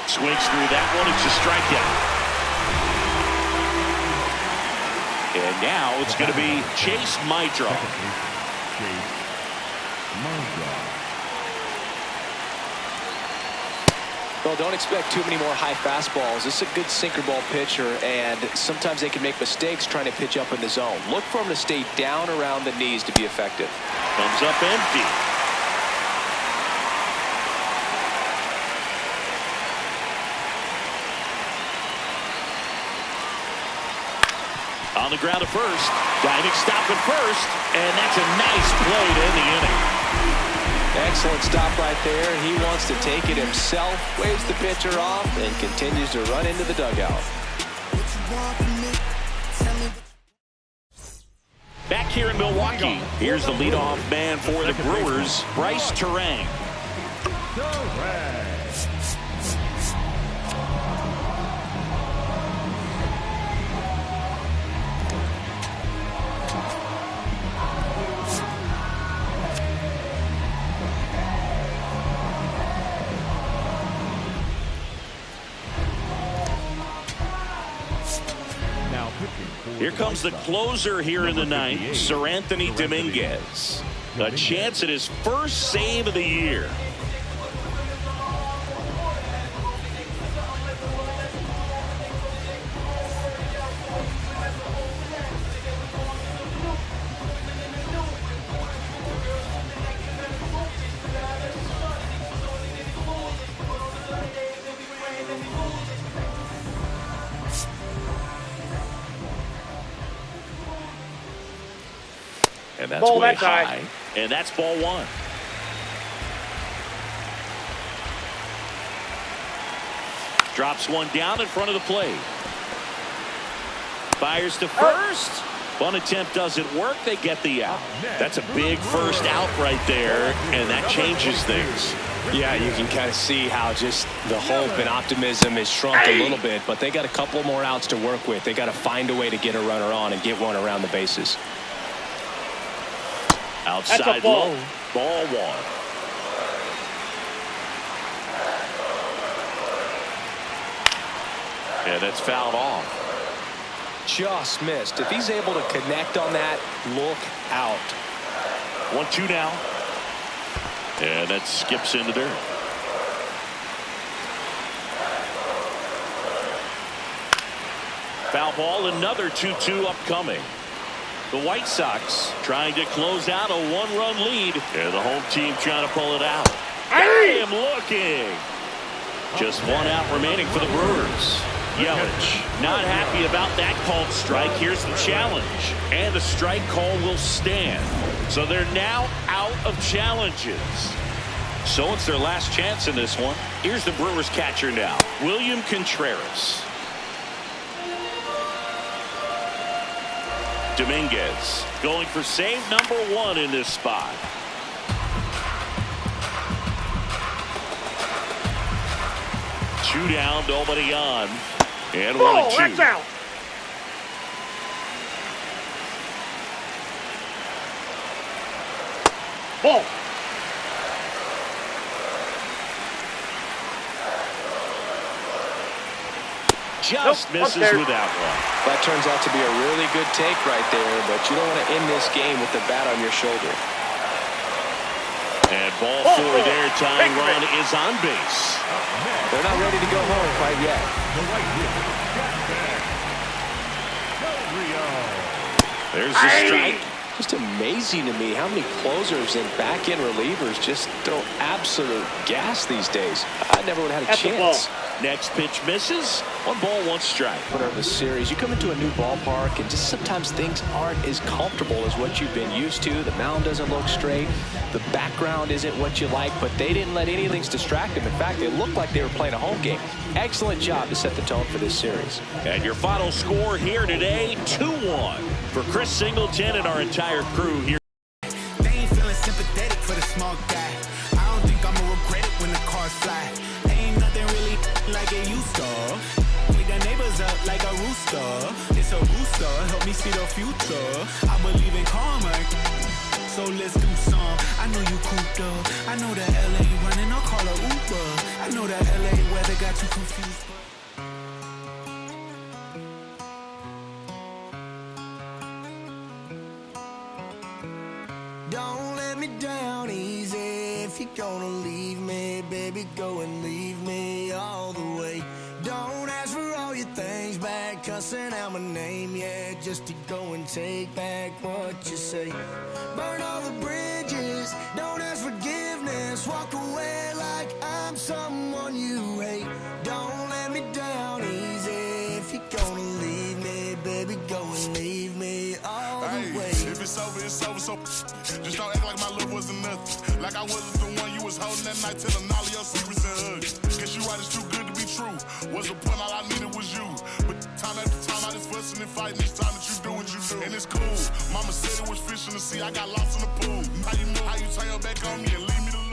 Swings through that one. It's a strikeout. And now it's going to be Chase Mydroff. Well, don't expect too many more high fastballs. This is a good sinker ball pitcher, and sometimes they can make mistakes trying to pitch up in the zone. Look for him to stay down around the knees to be effective. Comes up empty. On the ground to first. Diving stop at first, and that's a nice play to end the inning. Excellent stop right there. He wants to take it himself, waves the pitcher off, and continues to run into the dugout. Back here in Milwaukee, here's the leadoff man for the Brewers, Bryce Terang. Here comes the closer here in the ninth, Sir Anthony Dominguez. A chance at his first save of the year. And that's way high. And that's ball one. Drops one down in front of the plate. Fires to first. One attempt doesn't work. They get the out. That's a big first out right there, and that changes things. Yeah, you can kind of see how just the hope and optimism is shrunk a little bit, but they got a couple more outs to work with. They got to find a way to get a runner on and get one around the bases. Outside low, ball one. And that's fouled off. Just missed. If he's able to connect on that, look out. 1-2 now. And that skips into dirt. Foul ball, another 2-2 upcoming. The White Sox trying to close out a one-run lead. And the home team trying to pull it out. I am looking. Just one out remaining for the Brewers. Yelich not happy about that called strike. Here's the challenge. And the strike call will stand. So they're now out of challenges. So it's their last chance in this one. Here's the Brewers catcher now, William Contreras. Dominguez going for save number one in this spot. Two down, nobody on. And 1-2. That's out. Ball. Just misses with that one. That turns out to be a really good take right there, but you don't want to end this game with the bat on your shoulder. And ball four there, tying run is on base. They're not ready to go home quite yet. There's the strike. Just amazing to me how many closers and back-end relievers just throw absolute gas these days. I never would have had a chance. Next pitch misses. 1 ball, 1 strike. Of the series, you come into a new ballpark and just sometimes things aren't as comfortable as what you've been used to. The mound doesn't look straight. The background isn't what you like, but they didn't let anything distract them. In fact, they looked like they were playing a home game. Excellent job to set the tone for this series. And your final score here today, 2-1 for Chris Singleton and our entire crew here. They ain't feeling sympathetic for the small guy. I don't think I'ma regret it when the cars fly. Ain't nothing really like it used to. Wake the neighbors up like a rooster. It's a booster, help me see the future. I believe in karma, so let's do some. I know you cooped up. I know that LA running, I'll call a Uber. I know that LA weather got you confused. cussing out my name, yeah, just to go and take back what you say. Burn all the bridges, don't ask forgiveness, walk away like I'm someone you hate. Don't let me down easy. If you're gonna leave me, baby, go and leave me all the way. If it's over, it's over, so just don't act like my love wasn't nothing. Like I wasn't the one you was holding that night, telling all of your secrets and hugs. Guess you right, it's too good to be true. What's the point? All I needed was you. But time after time, I just fussing and fighting. It's time that you do what you do. And it's cool. Mama said it was fish in the sea. I got lost in the pool. How you move? How you turn your back on me and leave me to lose?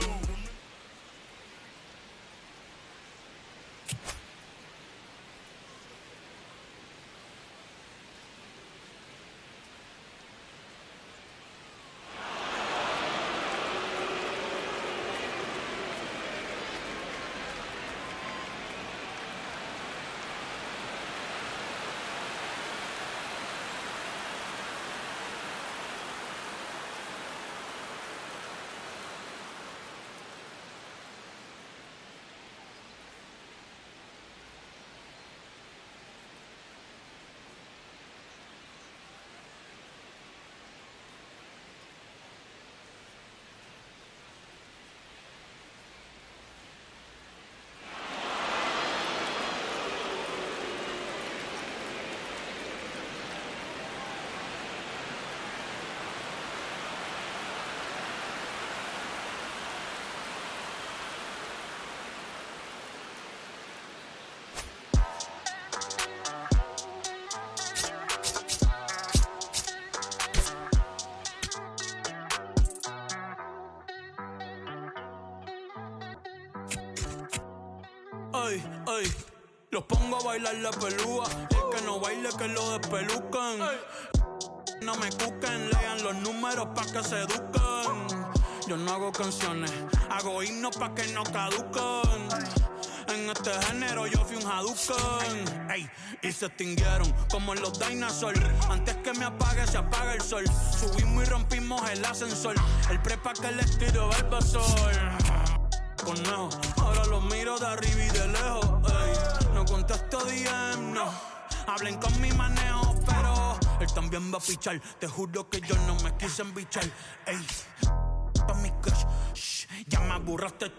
Ay, ay, los pongo a bailar la pelúa. Y el que no baile que lo despelucan. No me cuquen, lean los números pa' que se eduquen. Yo no hago canciones, hago himnos pa' que no caduquen. En este género yo fui un Hadouken. Ey, y se extinguieron como los dinosaurs. Antes que me apague, se apaga el sol. Subimos y rompimos el ascensor. El prepa que les tiro Barbasol. Conejo, ahora los miro de arriba y de lejos. Ey, no contesto DM, no. Hablen con mi manejo, pero él también va a pichar. Te juro que yo no me quise embichar. Ey, pa' mi crush, shh, ya me aburraste.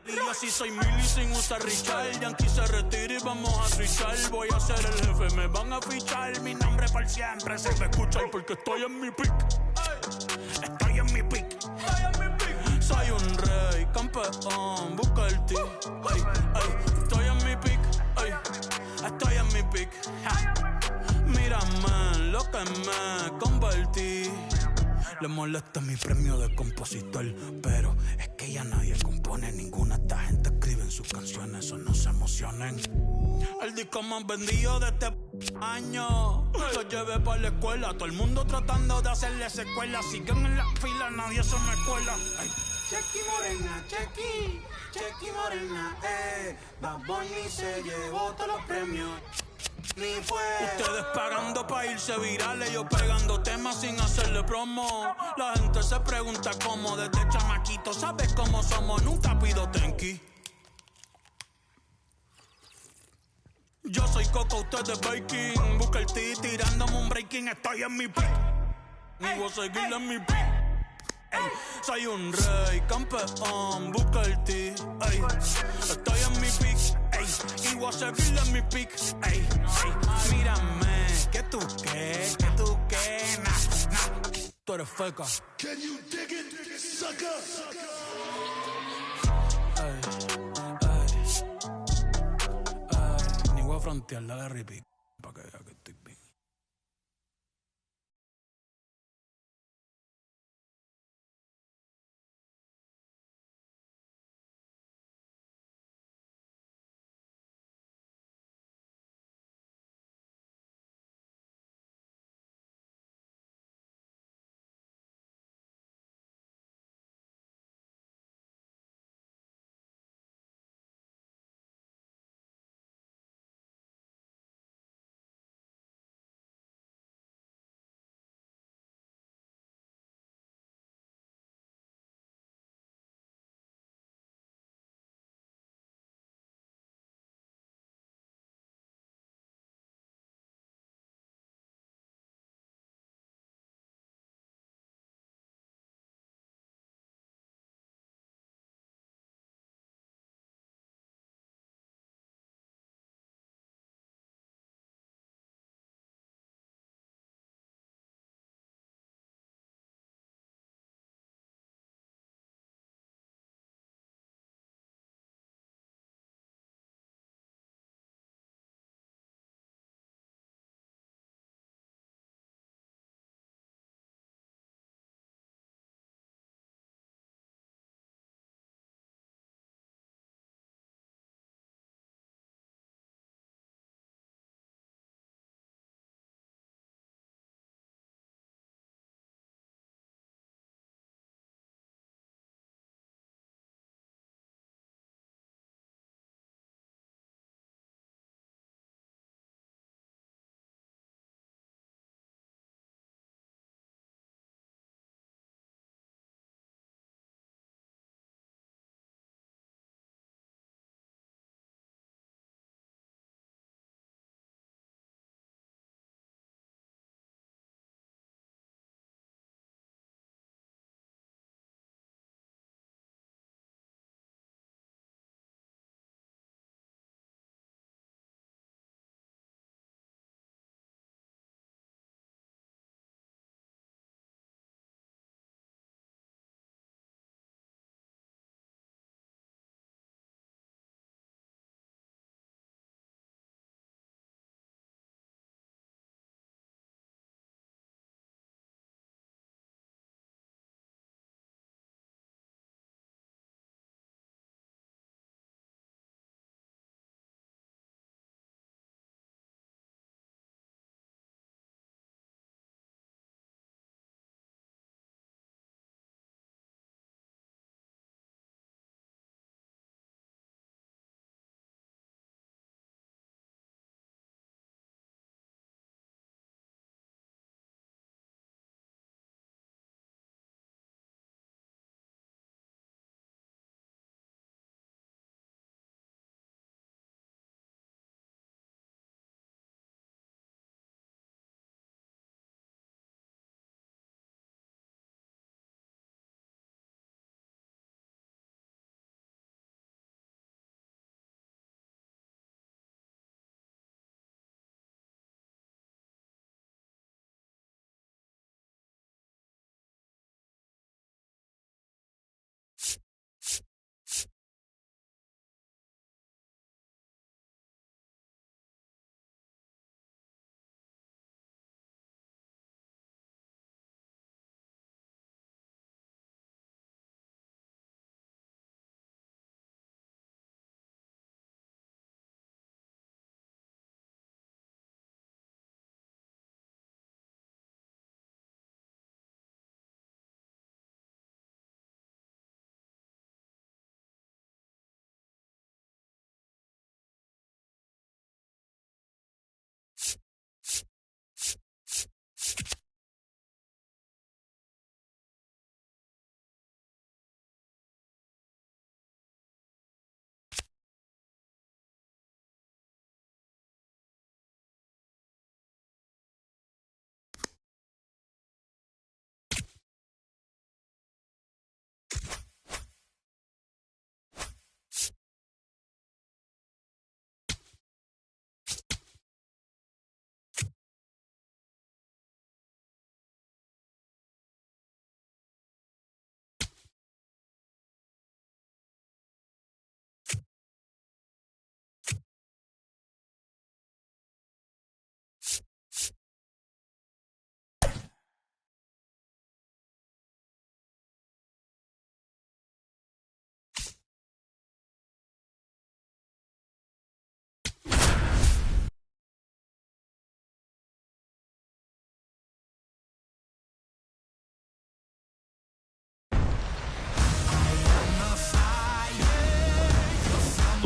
Y yo así soy Milly sin usar Richard. Yankee se retira y vamos a switchar. Voy a ser el jefe, me van a fichar. Mi nombre por siempre se me escucha. Y porque estoy en mi pick. Estoy en mi pick. Soy un rey, campeón, busca el ti. Ay, ay, estoy en mi pick. Ay, estoy en mi pick. Ja. Mírame en lo que me convertí. Le molesta mi premio de compositor, pero es que ya nadie compone. Ninguna de esta gente escribe en sus canciones, o no se emocionen. El disco más vendido de este año lo llevé para la escuela. Todo el mundo tratando de hacerle secuela. Siguen en la fila, nadie se me cuela. Ay. Chequi morena, chequi, chequi morena, Bad Bunny se llevó todos los premios. Ni fue. Ustedes pagando pa' irse virales, yo pegando temas sin hacerle promo. La gente se pregunta cómo, desde chamaquito, ¿sabes cómo somos? Nunca pido tenki. Yo soy Coco, ustedes baking. Busca el ti tirándome un breaking, estoy en mi pick. Y voy a seguir en mi pick. Ey, soy un rey, campeón, busca el ti. Ey, estoy en mi pick. Ey, y voy a seguir en mi pick. Ey, ey, mírame, que tú qué, nah. Tú eres feca. Can you dig it, sucker? Ey, ni voy a frontear, dale repeat, pa' que vea que estoy bien.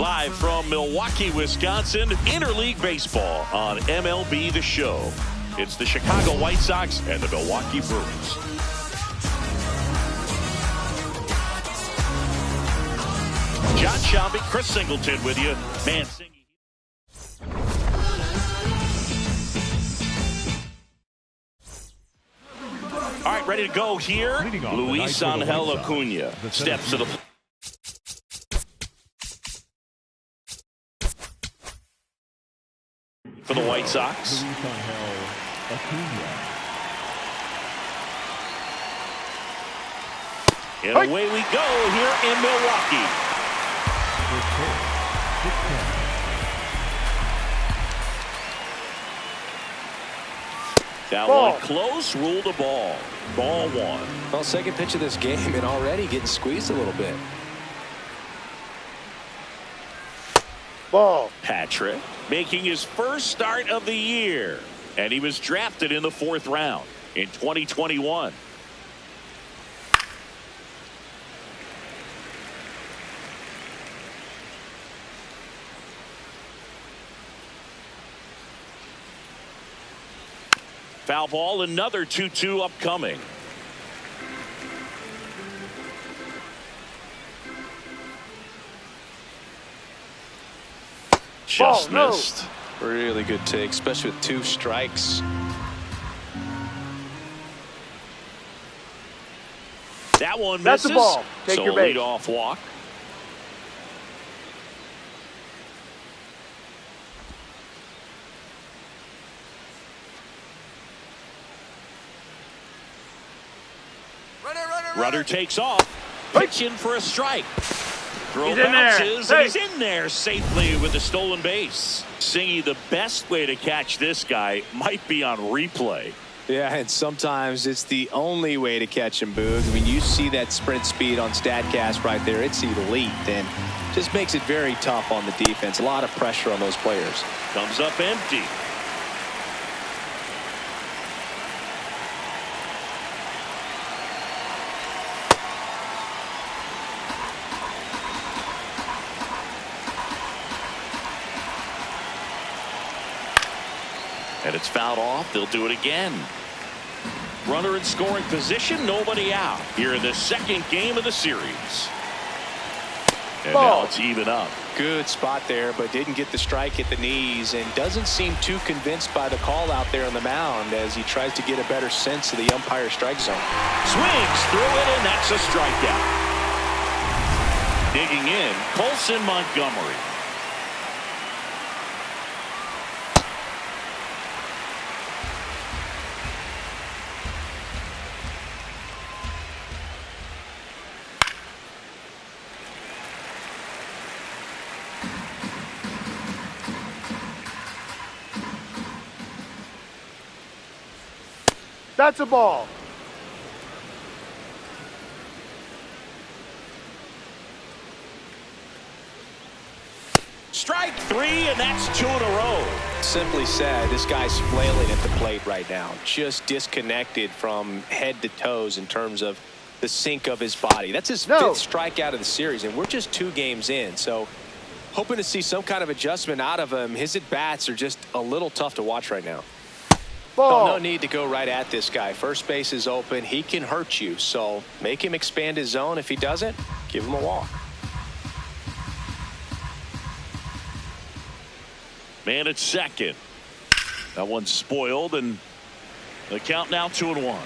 Live from Milwaukee, Wisconsin, Interleague Baseball on MLB The Show. It's the Chicago White Sox and the Milwaukee Brewers. John Shelby, Chris Singleton with you. Man, all right, ready to go here. Luis Angel Acuna steps to the plate. For the White Sox. And away we go here in Milwaukee. That one close, ruled a ball. Ball one. Well, second pitch of this game and already getting squeezed a little bit. Ball. Patrick making his first start of the year. And he was drafted in the 4th round in 2021. Foul ball, another 2-2 upcoming. Just missed. Really good take, especially with 2 strikes. That one misses. That's the ball. Take so your base. Lead-off walk. Runner takes off. Pitch in for a strike. Throw bounces, and he's in there safely with the stolen base. Singy, the best way to catch this guy might be on replay. Yeah, and sometimes it's the only way to catch him, Boog. I mean, you see that sprint speed on StatCast right there. It's elite, and just makes it very tough on the defense. A lot of pressure on those players. Comes up empty. And it's fouled off. They'll do it again. Runner in scoring position, nobody out here in the second game of the series. And now it's even up. Good spot there, but didn't get the strike at the knees and doesn't seem too convinced by the call out there on the mound as he tries to get a better sense of the umpire strike zone. Swings through it, and that's a strikeout. Digging in, Colson Montgomery. That's a ball. Strike 3, and that's 2 in a row. Simply said, this guy's flailing at the plate right now. Just disconnected from head to toes in terms of the sync of his body. That's his 5th strikeout of the series, and we're just 2 games in. So hoping to see some kind of adjustment out of him. His at-bats are just a little tough to watch right now. Oh, no need to go right at this guy. First base is open. He can hurt you. So make him expand his zone. If he doesn't, give him a walk. Man at second. That one's spoiled, and the count now 2-1.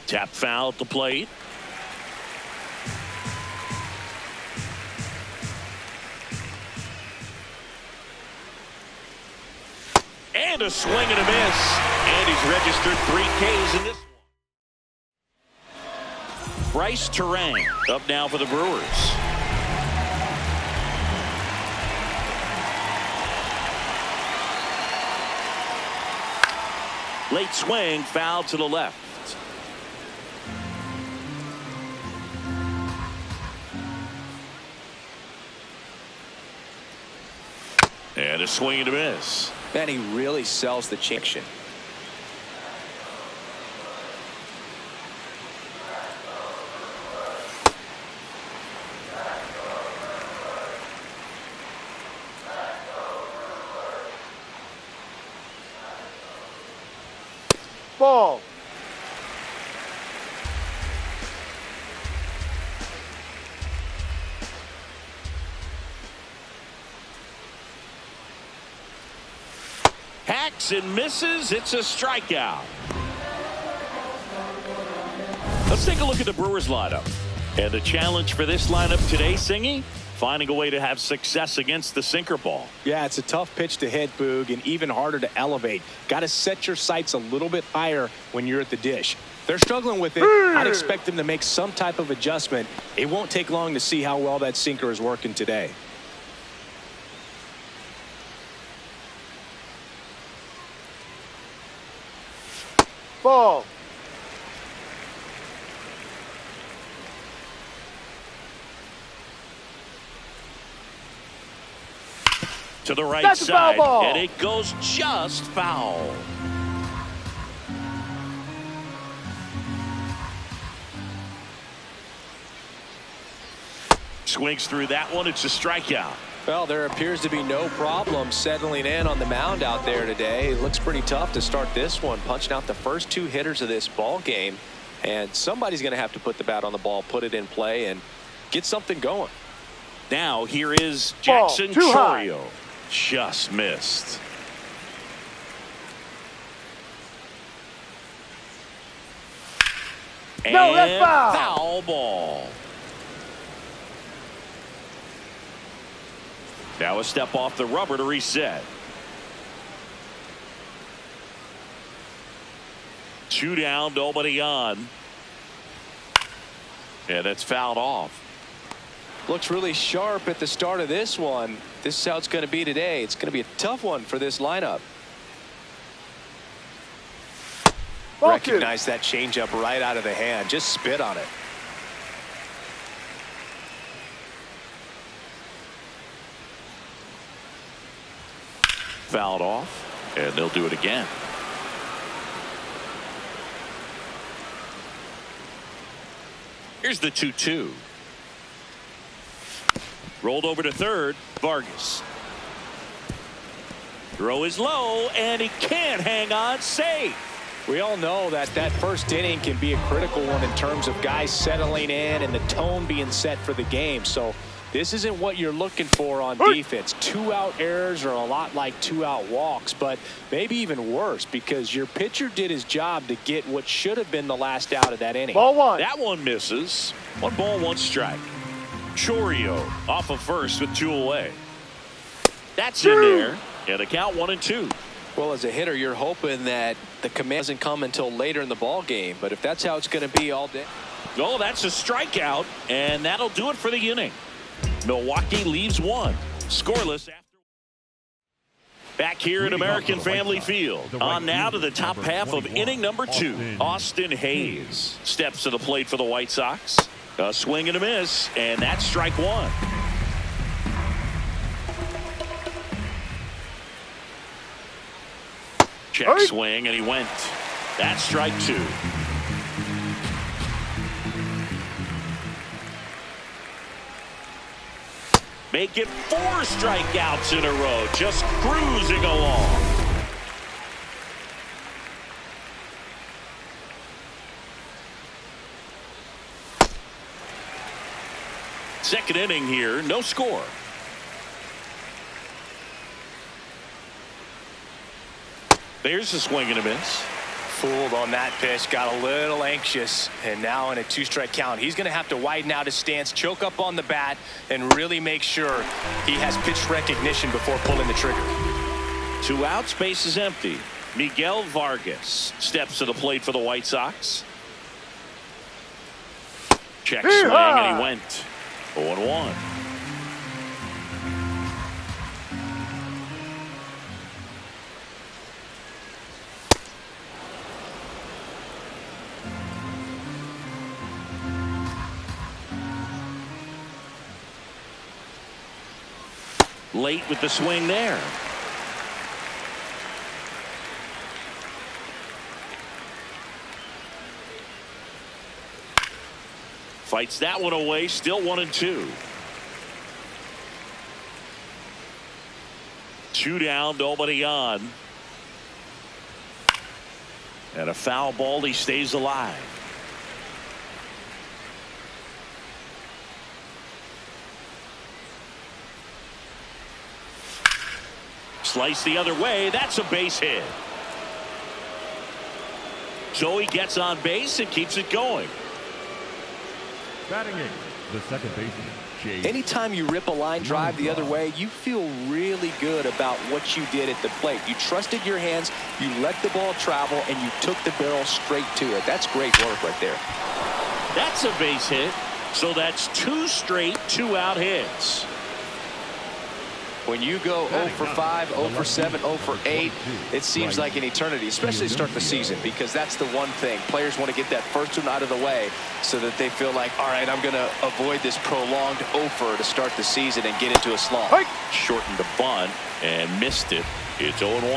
Tap foul at the plate. And a swing and a miss. And he's registered 3 Ks in this one. Bryce Terang up now for the Brewers. Late swing, foul to the left. And a swing and a miss. And he really sells the action. Ball. Hacks and misses. It's a strikeout. Let's take a look at the Brewers lineup. And the challenge for this lineup today, Singy, finding a way to have success against the sinker ball. Yeah, it's a tough pitch to hit, Boog, and even harder to elevate. Got to set your sights a little bit higher when you're at the dish. They're struggling with it. I'd expect them to make some type of adjustment. It won't take long to see how well that sinker is working today. Ball. To the right That's a foul side, ball. and it goes just foul. Swings through that one. It's a strikeout. Well, there appears to be no problem settling in on the mound out there today. It looks pretty tough to start this one, punching out the first two hitters of this ball game. And somebody's going to have to put the bat on the ball, put it in play, and get something going. Now here is Jackson Ball, too high. Chorio. Just missed. No, that's And foul. foul ball. Now a step off the rubber to reset. 2 down, nobody on. And that's fouled off. Looks really sharp at the start of this one. This is how it's going to be today. It's going to be a tough one for this lineup. Recognize that changeup right out of the hand. Just spit on it. Fouled off, and they'll do it again. Here's the 2-2. Rolled over to third. Vargas. Throw is low, and he can't hang on. Safe. We all know that that first inning can be a critical one in terms of guys settling in and the tone being set for the game. So this isn't what you're looking for on defense. 2-out errors are a lot like 2-out walks, but maybe even worse because your pitcher did his job to get what should have been the last out of that inning. Ball one. That one misses. 1 ball, 1 strike. Chorio off of first with 2 away. That's in there. And a count 1-2. Well, as a hitter, you're hoping that the command doesn't come until later in the ball game. But if that's how it's going to be all day. Oh, that's a strikeout, and that'll do it for the inning. Milwaukee leaves 1 scoreless after. Back here at American Family Field. On now to the top half of inning number 2. Austin Hayes steps to the plate for the White Sox. A swing and a miss, and that's strike 1. Check swing, and he went. That's strike 2. Make it 4 strikeouts in a row, just cruising along. Second inning here, no score. There's a swing and a miss. Fooled on that pitch, got a little anxious, and now in a 2-strike count. He's going to have to widen out his stance, choke up on the bat, and really make sure he has pitch recognition before pulling the trigger. 2 outs, base is empty. Miguel Vargas steps to the plate for the White Sox. Check swing, and he went. 0-1. Late with the swing there. Fights that one away, still 1-2. 2 down, nobody on. And a foul ball, he stays alive. Slice the other way. That's a base hit. So he gets on base and keeps it going. Batting eighth, the second baseman. Anytime you rip a line drive the other way, you feel really good about what you did at the plate. You trusted your hands, you let the ball travel, and you took the barrel straight to it. That's great work right there. That's a base hit. So that's 2 straight 2-out hits. When you go 0 for 5, 0 for 7, 0 for 8, it seems like an eternity, especially to start the season, because that's the one thing. Players want to get that first one out of the way so that they feel like, all right, I'm going to avoid this prolonged 0-fer to start the season and get into a slump. Shortened the bunt and missed it. It's 0-1.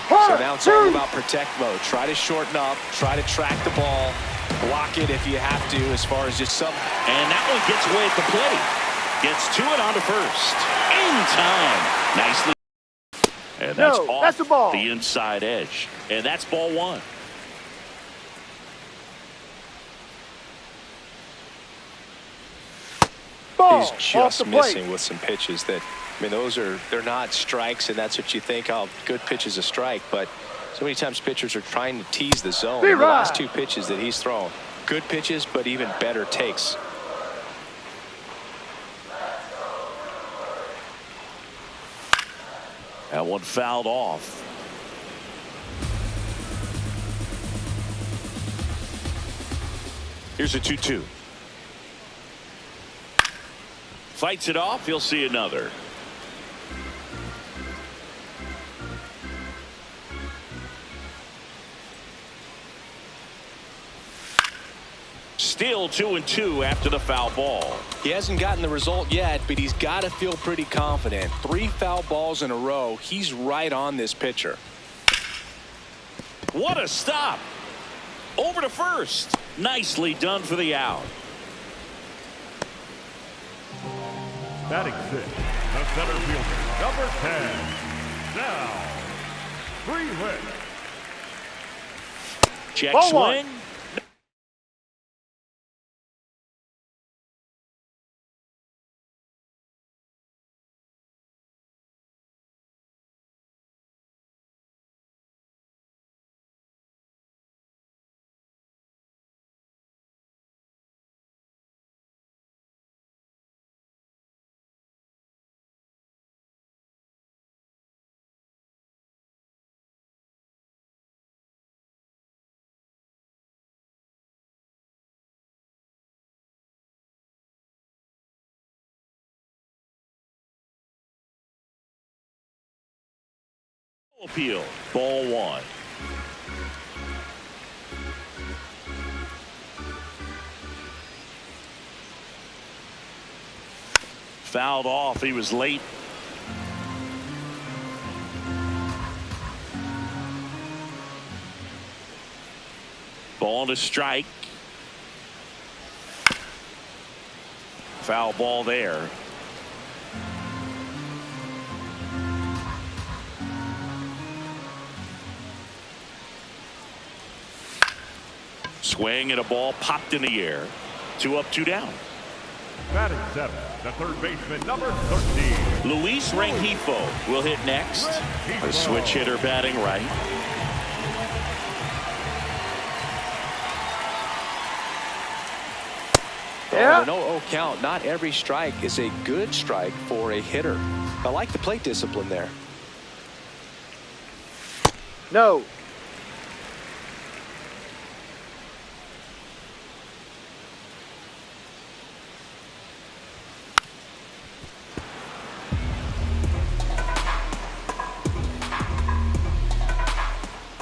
So now it's all about protect mode. Try to shorten up, try to track the ball. Block it if you have to, as far as just some. And that one gets away at the plate. Gets to it on to first. In time. Nicely. And that's off that's the ball. The inside edge. And that's ball 1. Ball. He's just missing with some pitches that, I mean, they're not strikes, and that's what you think, oh, good pitch is a strike, but so many times pitchers are trying to tease the zone. The last 2 pitches that he's thrown, good pitches, but even better takes. That one fouled off. Here's a 2-2. Fights it off. He'll see another. Still 2-2 after the foul ball. He hasn't gotten the result yet, but he's got to feel pretty confident. 3 foul balls in a row. He's right on this pitcher. What a stop. Over to first. Nicely done for the out. Batting 6, the center fielder, number 10. Now, 3 hits. Check Ball swing. 1. Appeal. Ball 1. Fouled off. He was late. Ball to strike. Foul ball there. Swing and a ball popped in the air. 2 up, 2 down. Batting 7, the third baseman, number 13. Luis Rengifo will hit next. The switch hitter batting right. Yeah. The 0-0 count. Not every strike is a good strike for a hitter. I like the plate discipline there. No.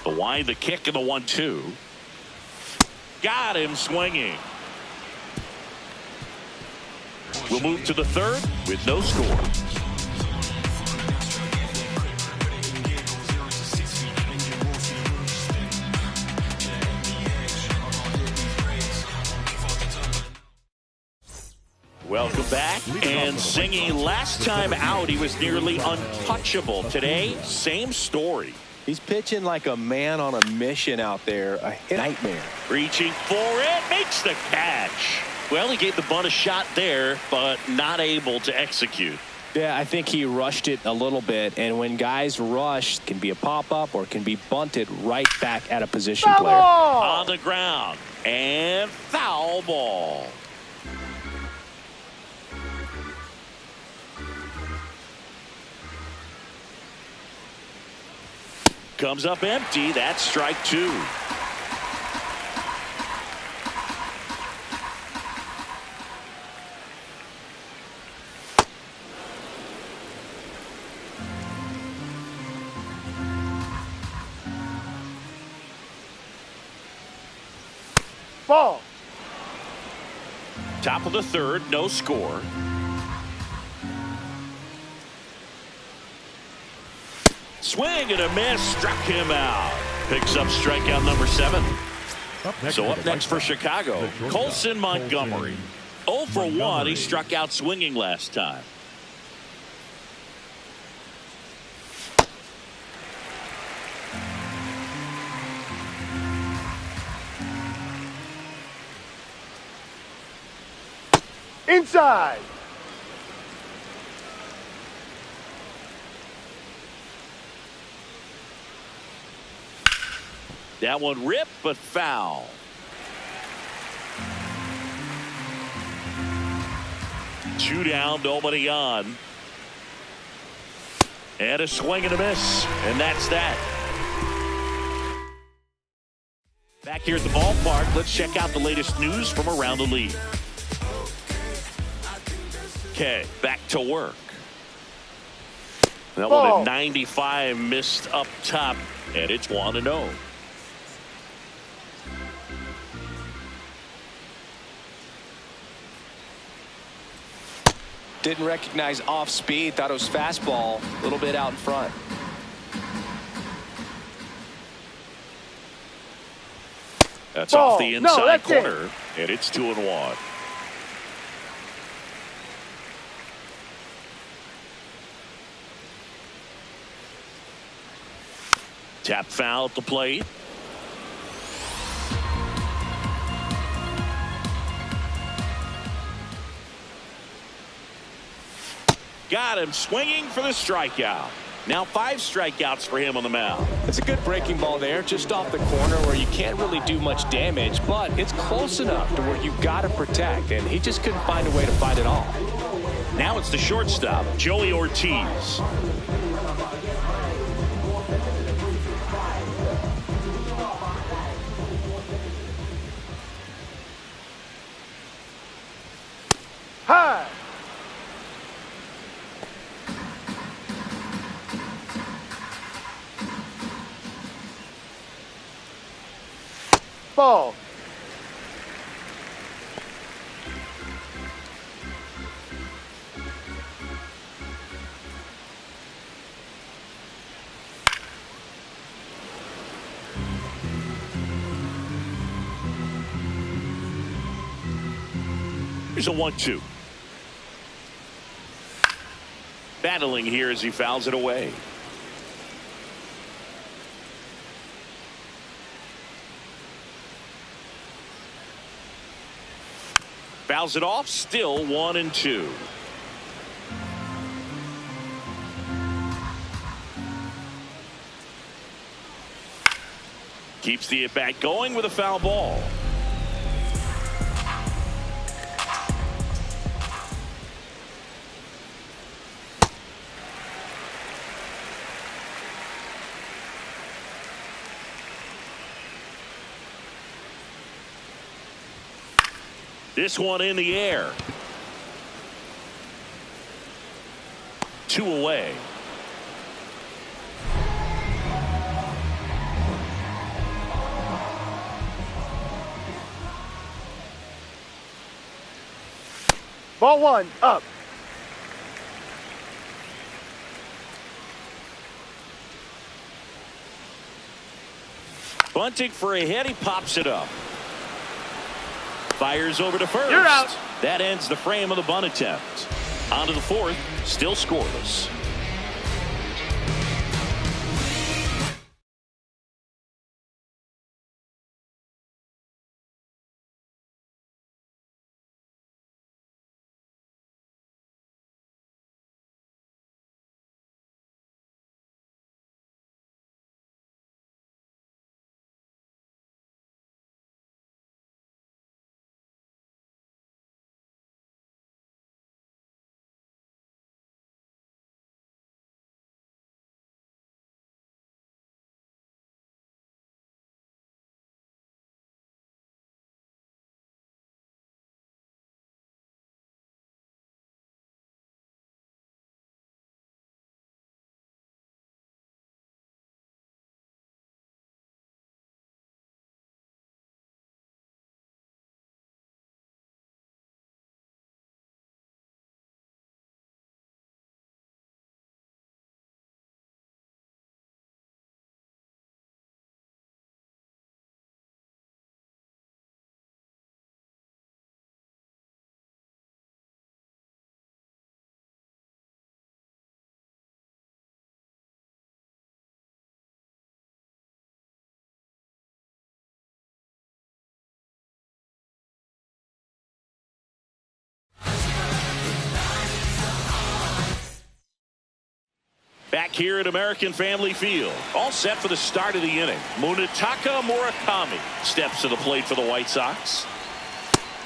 The wind, the kick, and the 1-2. Got him swinging. We'll move to the third with no score. Welcome back and singing. Last time out, he was nearly untouchable. Today, same story. He's pitching like a man on a mission out there. A nightmare. Reaching for it, makes the catch. Well, he gave the bunt a shot there, but not able to execute. Yeah, I think he rushed it a little bit, and when guys rush, it can be a pop-up or it can be bunted right back at a position player. On the ground, and foul ball. Comes up empty. That's strike two. Ball. Top of the third, no score. Swing and a miss, struck him out. Picks up strikeout number 7. So up next for Chicago, Colson Montgomery. 0 for 1. He struck out swinging last time. Inside. That one ripped, but foul. Two down, nobody on. And a swing and a miss, and that's that. Back here at the ballpark, let's check out the latest news from around the league. Okay, back to work. That one at 95 missed up top, and it's 1-0. Didn't recognize off speed. Thought it was fastball. A little bit out in front. That's off the inside corner, and it's 2-1. Tap foul at the plate. Got him swinging for the strikeout. Now 5 strikeouts for him on the mound. It's a good breaking ball there, just off the corner where you can't really do much damage, but it's close enough to where you've got to protect, and he just couldn't find a way to fight it off. Now it's the shortstop, Joey Ortiz. High. Ball. Here's a 1-2. Battling here as he fouls it away. Fouls it off, still 1-2. Keeps the at-bat going with a foul ball. This one in the air. 2 away. Ball 1 up. Bunting for a hit. He pops it up. Fires over to first. You're out. That ends the frame of the bunt attempt. On to the fourth, still scoreless. Back here at American Family Field, all set for the start of the inning. Munetaka Murakami steps to the plate for the White Sox.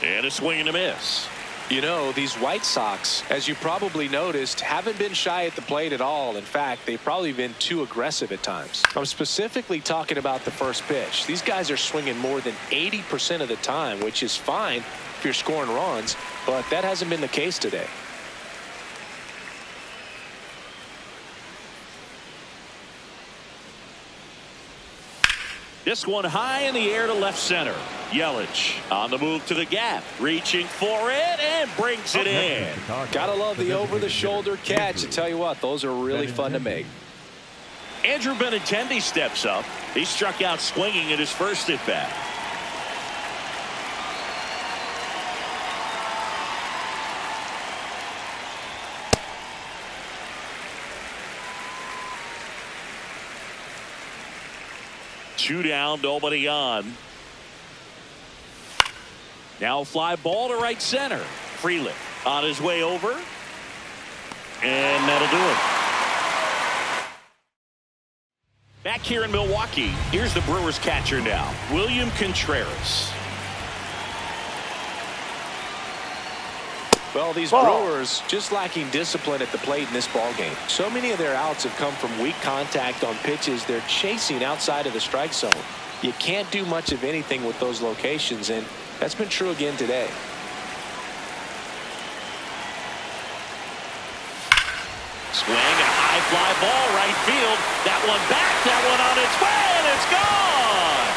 And a swing and a miss. You know, these White Sox, as you probably noticed, haven't been shy at the plate at all. In fact, they've probably been too aggressive at times. I'm specifically talking about the first pitch. These guys are swinging more than 80% of the time, which is fine if you're scoring runs, but that hasn't been the case today. This one high in the air to left center. Yelich on the move to the gap, reaching for it and brings it in. Gotta love the over-the-shoulder catch. I tell you what, those are really fun to make. Andrew Benintendi steps up. He struck out swinging in his first at bat. Two down, nobody on. Now fly ball to right center. Freeland on his way over. And that'll do it. Back here in Milwaukee, here's the Brewers catcher now, William Contreras. Well, these Brewers just lacking discipline at the plate in this ball game. So many of their outs have come from weak contact on pitches they're chasing outside of the strike zone. You can't do much of anything with those locations, and that's been true again today. Swing, a high fly ball right field. That one back, that one on its way, and it's gone.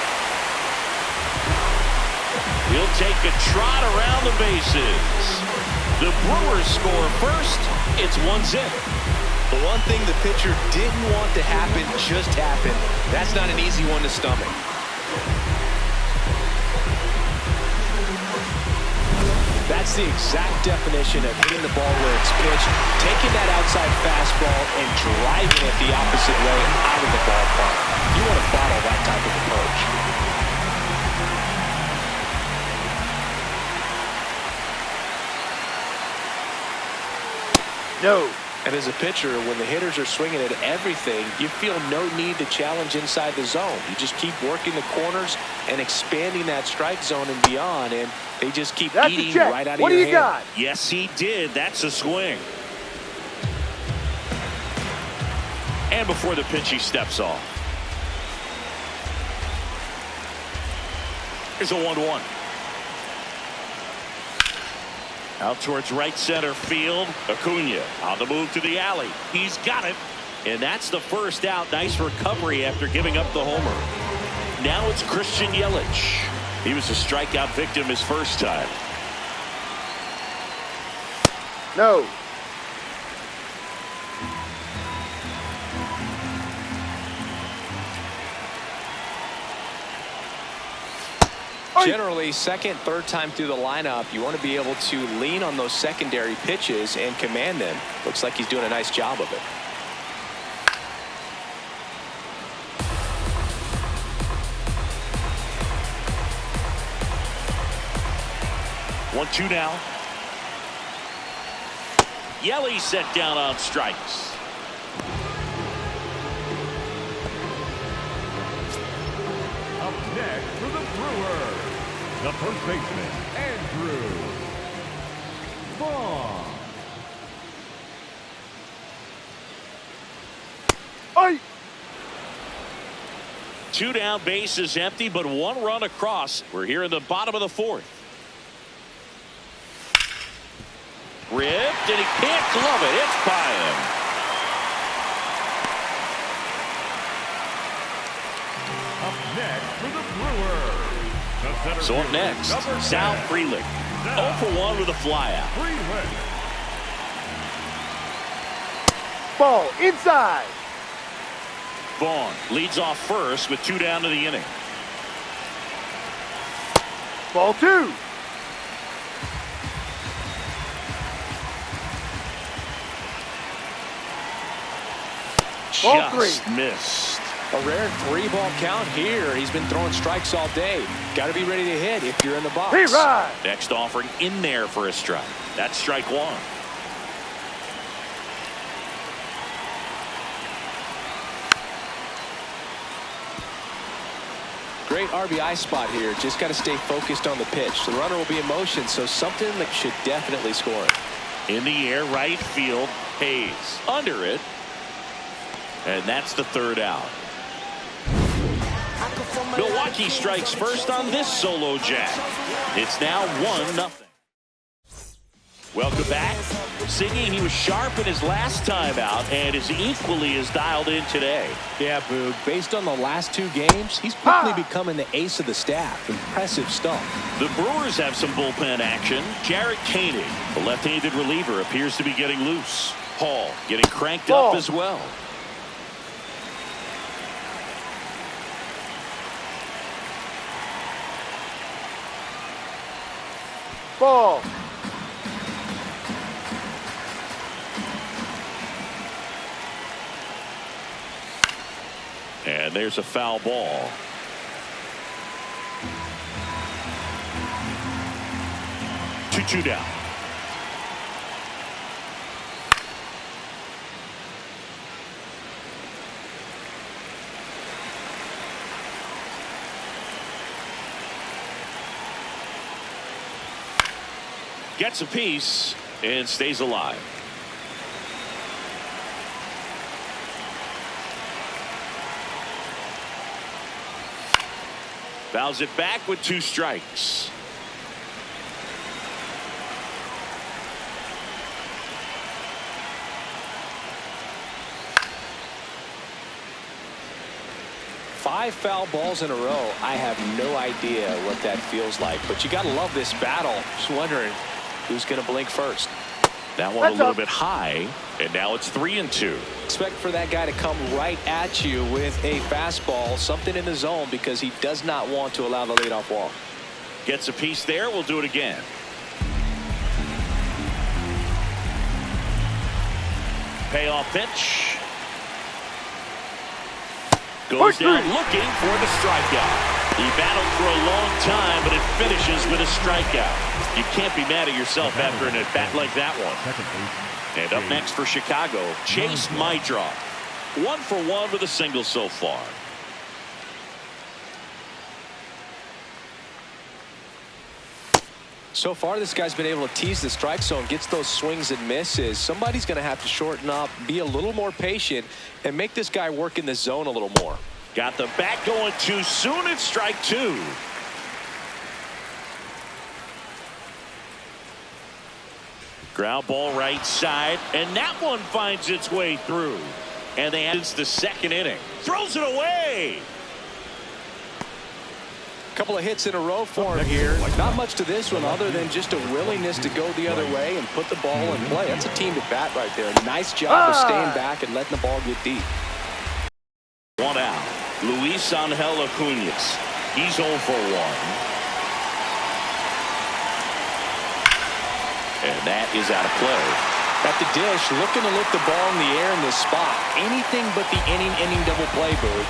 He'll take a trot around the bases. The Brewers score first. It's 1-0. The one thing the pitcher didn't want to happen just happened. That's not an easy one to stomach. That's the exact definition of hitting the ball where it's pitched, taking that outside fastball and driving it the opposite way out of the ballpark. You want to bottle that type of approach. No. And as a pitcher, when the hitters are swinging at everything, you feel no need to challenge inside the zone. You just keep working the corners and expanding that strike zone and beyond, and they just keep eating right out of your hand. What do you got? Yes, he did. That's a swing. And before the pitch, he steps off. Here's a 1-1. Out towards right center field. Acuna on the move to the alley. He's got it. And that's the first out. Nice recovery after giving up the homer. Now it's Christian Yelich. He was a strikeout victim his first time. No. Generally, second, third time through the lineup, you want to be able to lean on those secondary pitches and command them. Looks like he's doing a nice job of it. One, two now. Yelly set down on strikes. Up next for the Brewers, the first baseman, Andrew Vaughn. Oi! Two down, base is empty, but one run across. We're here in the bottom of the fourth. Ripped, and he can't glove it. It's by him. Up next for the Brewers, the center So up fielder, next, number Sal 10, Frelick. Sal 0 for 1 with a flyout. Frelick. Ball inside. Vaughn leads off first with 2 down to the inning. Ball 2. Ball Just 3. missed. A rare 3-ball count here. He's been throwing strikes all day. Got to be ready to hit if you're in the box. He ride. Next offering in there for a strike. That's strike 1. Great RBI spot here. Just got to stay focused on the pitch. The runner will be in motion, so something that should definitely score. In the air, right field. Hayes under it. And that's the third out. Milwaukee strikes first on this solo jack. It's now 1-0. Welcome back. Singing he was sharp in his last time out and is equally as dialed in today. Yeah, Boog. Based on the last 2 games, he's quickly becoming the ace of the staff. Impressive stuff. The Brewers have some bullpen action. Jarrett Koenig, the left-handed reliever, appears to be getting loose. Hall getting cranked up as well. Ball. And there's a foul ball. Two down. Gets a piece and stays alive. Fouls it back with 2 strikes. Five foul balls in a row. I have no idea what that feels like, but you got to love this battle. Just wondering who's going to blink first. That one a little bit high, and now it's 3-2. Expect for that guy to come right at you with a fastball, something in the zone, because he does not want to allow the leadoff walk. Gets a piece there. We'll do it again. Payoff pitch. Goes down looking for the strikeout. He battled for a long time, but it finishes with a strikeout. You can't be mad at yourself after an at-bat like that one. And up next for Chicago, Chase Mydroff. 1 for 1 with a single so far. So far, this guy's been able to tease the strike zone, gets those swings and misses. Somebody's going to have to shorten up, be a little more patient, and make this guy work in the zone a little more. Got the bat going too soon. It's strike 2. Ground ball right side, and that one finds its way through. And they end the second inning. Throws it away. Couple of hits in a row for him here. Not much to this one other than just a willingness to go the other way and put the ball in play. That's a team at bat right there. Nice job of staying back and letting the ball get deep. 1 out. Luis Angel Acuña. He's 0 for 1. And that is out of play. At the dish, looking to lift the ball in the air in this spot. Anything but the inning double play, Boo.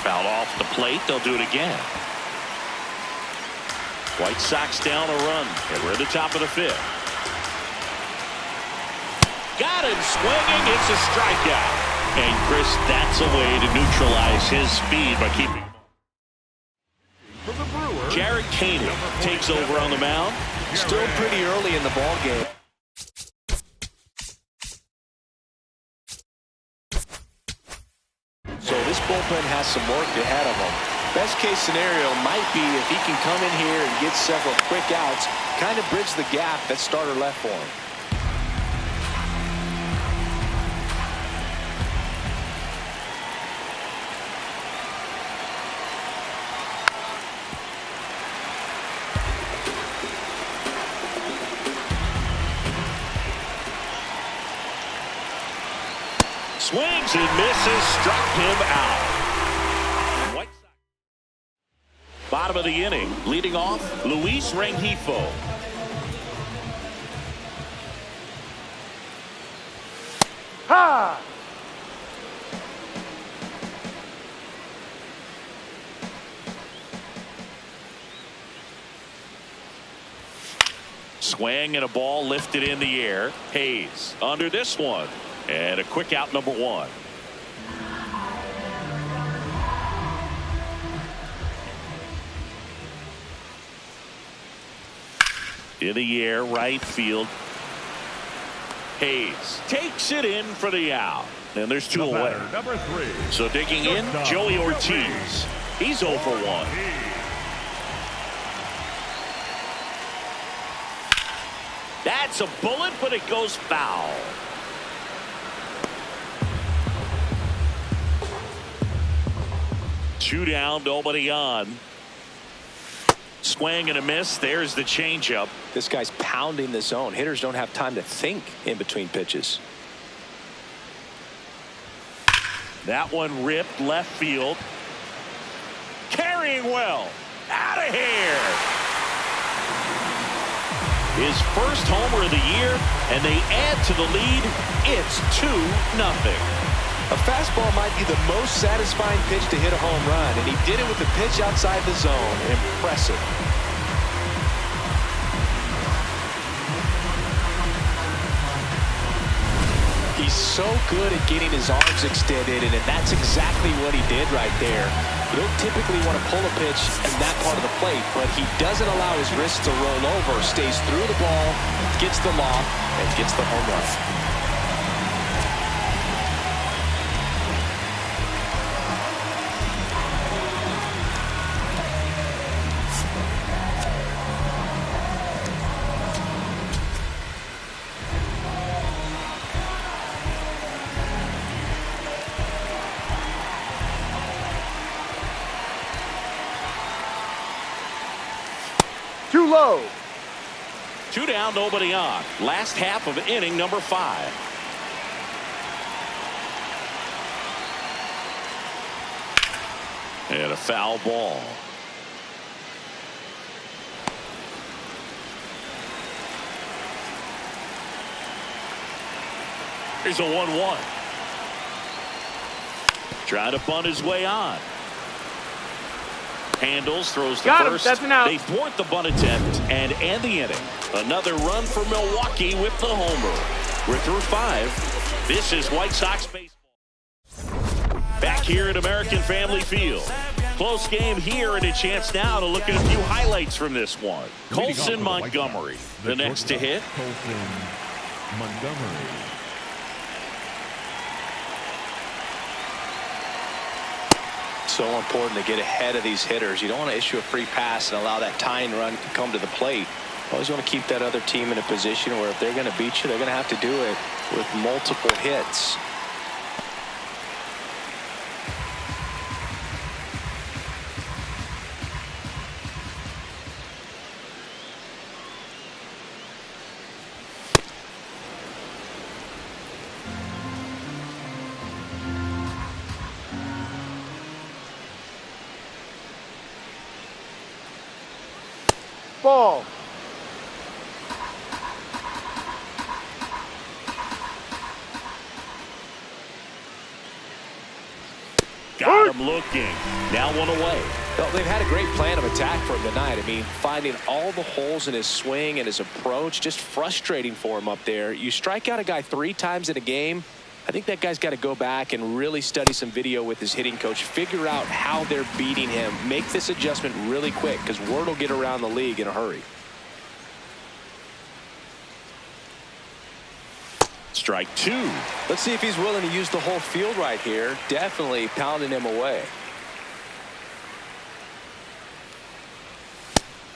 Foul off the plate. They'll do it again. White Sox down a run, and we're at the top of the fifth. Got him swinging. It's a strikeout. And Chris, that's a way to neutralize his speed by keeping. Jarrett Koenig takes over on the mound. Still pretty early in the ball game. So this bullpen has some work ahead of them. Best case scenario might be if he can come in here and get several quick outs, kind of bridge the gap that starter left for him. Swings and misses, struck him out. Bottom of the inning, leading off, Luis Rengifo. Ha! Swing and a ball lifted in the air. Hayes under this one. And a quick out, number one. In the air, right field. Hayes takes it in for the out. And there's two away. Number 3. So digging in, Joey Ortiz. He's 0 for 1. That's a bullet, but it goes foul. Two down, nobody on. Swing and a miss. There's the changeup. This guy's pounding the zone. Hitters don't have time to think in between pitches. That one ripped left field. Carrying well. Out of here. His first homer of the year, and they add to the lead. It's 2-0. A fastball might be the most satisfying pitch to hit a home run, and he did it with the pitch outside the zone. Impressive. He's so good at getting his arms extended, and that's exactly what he did right there. You don't typically want to pull a pitch in that part of the plate, but he doesn't allow his wrist to roll over, stays through the ball, gets the loft, and gets the home run. Too low. Two down, nobody on. Last half of inning number 5. And a foul ball. Here's a 1-1. Trying to bunt his way on. Handles, throws the Got him. first. That's an out. They thwart the bunt attempt and end the inning. Another run for Milwaukee with the homer. We're through 5. This is White Sox baseball. Back here at American Family Field. Close game here, and a chance now to look at a few highlights from this one. Colson Montgomery, the next to hit. Colson Montgomery. So important to get ahead of these hitters. You don't want to issue a free pass and allow that tying run to come to the plate. Always want to keep that other team in a position where if they're going to beat you, they're going to have to do it with multiple hits. Ball. Got him looking. Now one away. Well, they've had a great plan of attack for him tonight. I mean, finding all the holes in his swing and his approach, just frustrating for him up there. You strike out a guy 3 times in a game, I think that guy's got to go back and really study some video with his hitting coach, figure out how they're beating him, make this adjustment really quick, because word will get around the league in a hurry. Strike 2. Let's see if he's willing to use the whole field right here. Definitely pounding him away.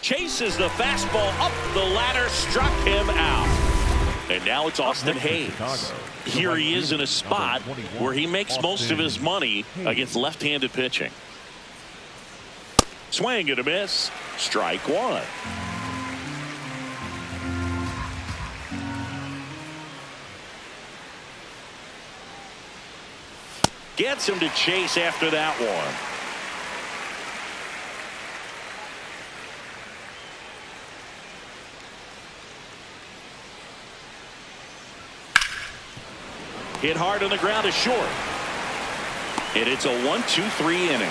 Chases the fastball up the ladder, struck him out. And now it's Austin Hayes. Here he is in a spot where he makes most of his money against left-handed pitching. Swing and a miss. Strike 1. Gets him to chase after that one. Hit hard on the ground is short. And it's a 1-2-3 inning.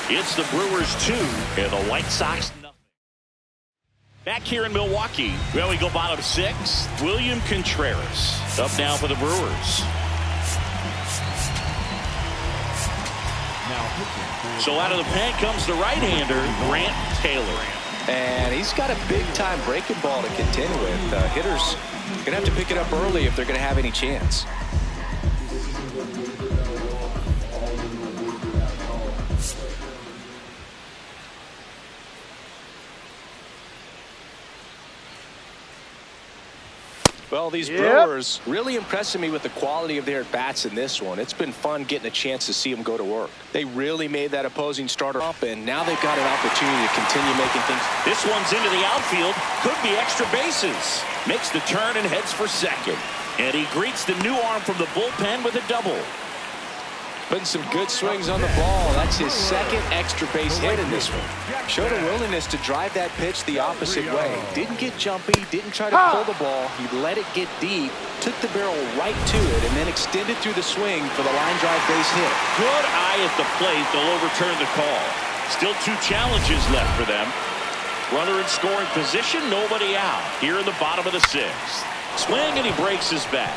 It's the Brewers 2 and the White Sox nothing. Back here in Milwaukee, well, we go bottom 6. William Contreras up now for the Brewers. So out of the pen comes the right-hander, Grant Taylor. And he's got a big-time breaking ball to contend with. Hitters going to have to pick it up early if they're going to have any chance. Well, these Brewers really impressing me with the quality of their at-bats in this one. It's been fun getting a chance to see them go to work. They really made that opposing starter up, and now they've got an opportunity to continue making things. This one's into the outfield. Could be extra bases. Makes the turn and heads for second. And he greets the new arm from the bullpen with a double. Putting some good swings on the ball. That's his second extra base hit in this one. Showed a willingness to drive that pitch the opposite way. Didn't get jumpy, didn't try to pull the ball. He let it get deep, took the barrel right to it, and then extended through the swing for the line drive base hit. Good eye at the plate. They'll overturn the call. Still 2 challenges left for them. Runner in scoring position, nobody out. Here in the bottom of the 6th. Swing and he breaks his bat.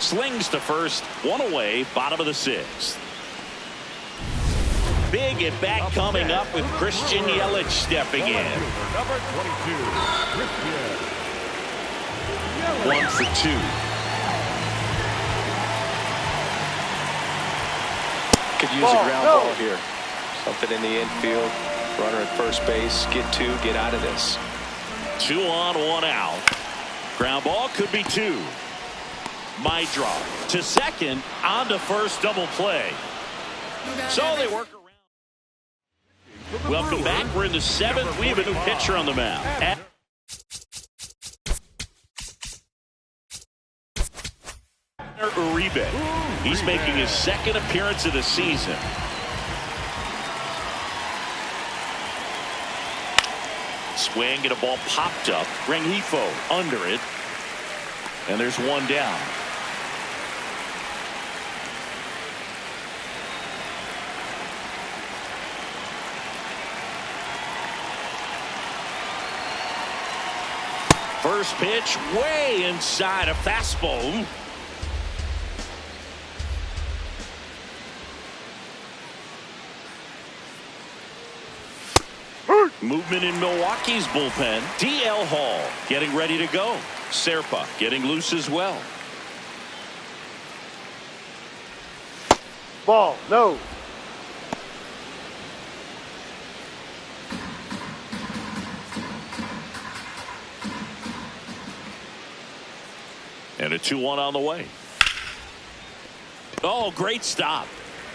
Slings to first, 1 away, bottom of the 6th. Big at bat coming up with Christian Yelich stepping in. Number 22, Christian. 1 for 2. Could use a ground ball here. Something in the infield. Runner at first base. Get 2, get out of this. 2 on, 1 out. Ground ball could be 2. My draw to second, on to first, double play. So they work around. Welcome back. We're in the 7th. We have a new pitcher on the mound. Uribe. He's making his 2nd appearance of the season. Swing and a ball popped up. Rengifo under it. And there's 1 down. First pitch way inside a fastball. Movement in Milwaukee's bullpen. DL Hall getting ready to go. Serpa getting loose as well. Ball, no. And a 2-1 on the way. Oh, great stop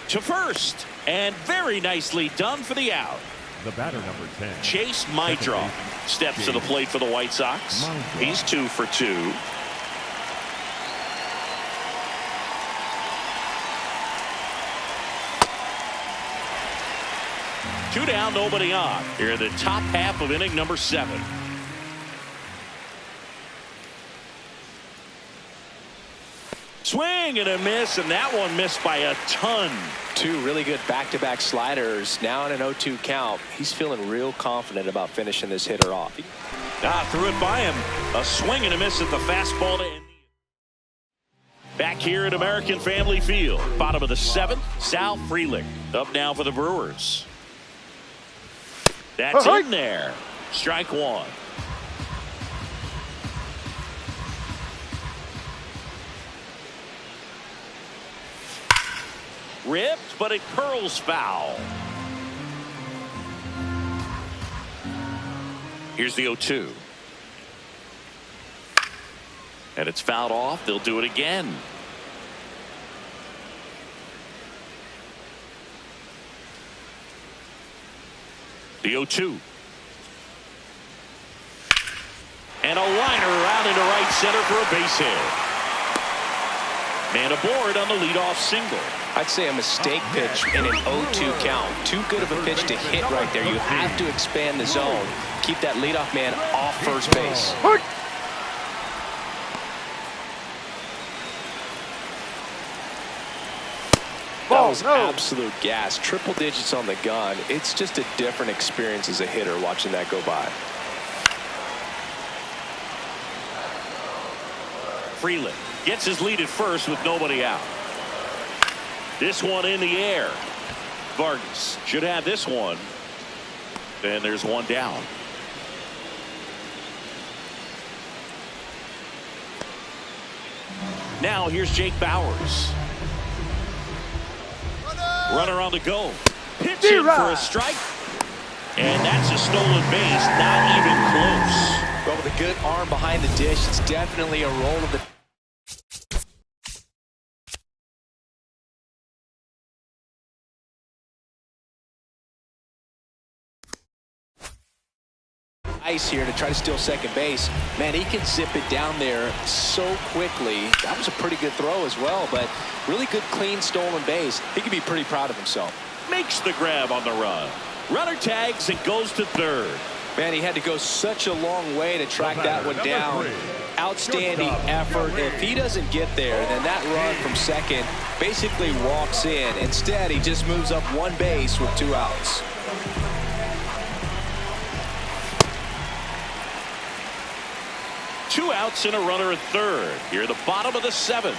to first, and very nicely done for the out. The batter, number 10. Chase Maidra steps to the plate for the White Sox. He's 2 for 2. Two down, nobody on. Here in the top half of inning number 7. Swing and a miss, and that one missed by a ton. Two really good back-to-back sliders. Now in an 0-2 count. He's feeling real confident about finishing this hitter off. Threw it by him. A swing and a miss at the fastball to end. Back here at American Family Field, bottom of the 7th, Sal Frelick up now for the Brewers. That's in there. Strike one. Ripped, but it curls foul. Here's the 0-2. And it's fouled off. They'll do it again. The 0-2. And a liner around into right center for a base hit. Man aboard on the leadoff single. I'd say a mistake pitch in an 0-2 count. Too good of a pitch to hit right there. You have to expand the zone. Keep that leadoff man off first base. That was absolute gas. Triple digits on the gun. It's just a different experience as a hitter watching that go by. Frelick gets his lead at first with nobody out. This one in the air. Vargas should have this one. And there's one down. Now here's Jake Bauers. Runner on the go. Pitch in for a strike. And that's a stolen base. Not even close. Well, with a good arm behind the dish, it's definitely a roll of the ice here to try to steal second base. Man, he can zip it down there so quickly. That was a pretty good throw as well, but really good clean stolen base. He can be pretty proud of himself. Makes the grab on the run. Runner tags and goes to third. Man, he had to go such a long way to track that one down. Outstanding effort. If he doesn't get there, then that run from second basically walks in. Instead, he just moves up one base with 2 outs. Two outs and a runner at third. Here at the bottom of the 7th.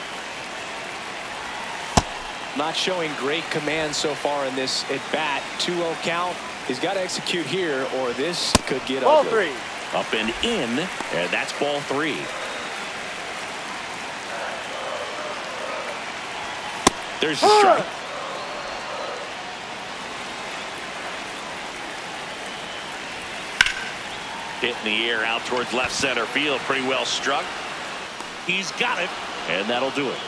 Not showing great command so far in this at bat. 2-0 count. He's got to execute here or this could get ball ugly. 3. Up and in, and that's ball 3. There's the strike. Hit in the air out towards left center field. Pretty well struck. He's got it, and that'll do it.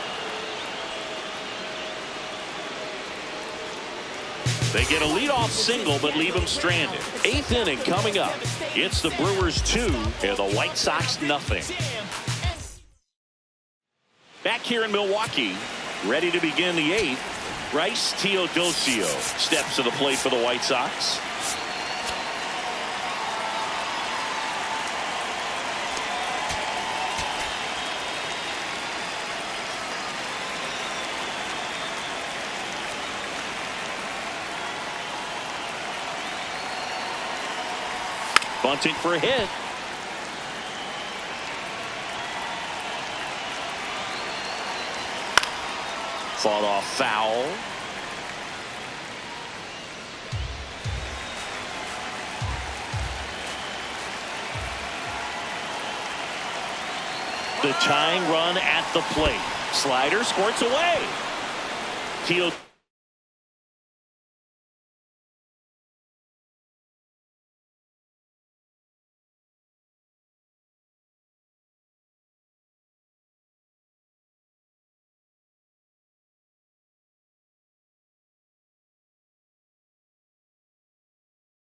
They get a leadoff single, but leave him stranded. 8th inning coming up. It's the Brewers 2 and the White Sox nothing. Back here in Milwaukee, ready to begin the 8th. Bryce Teodosio steps to the plate for the White Sox. Bunting for a hit. Fought off foul. The tying run at the plate. Slider squirts away. Teo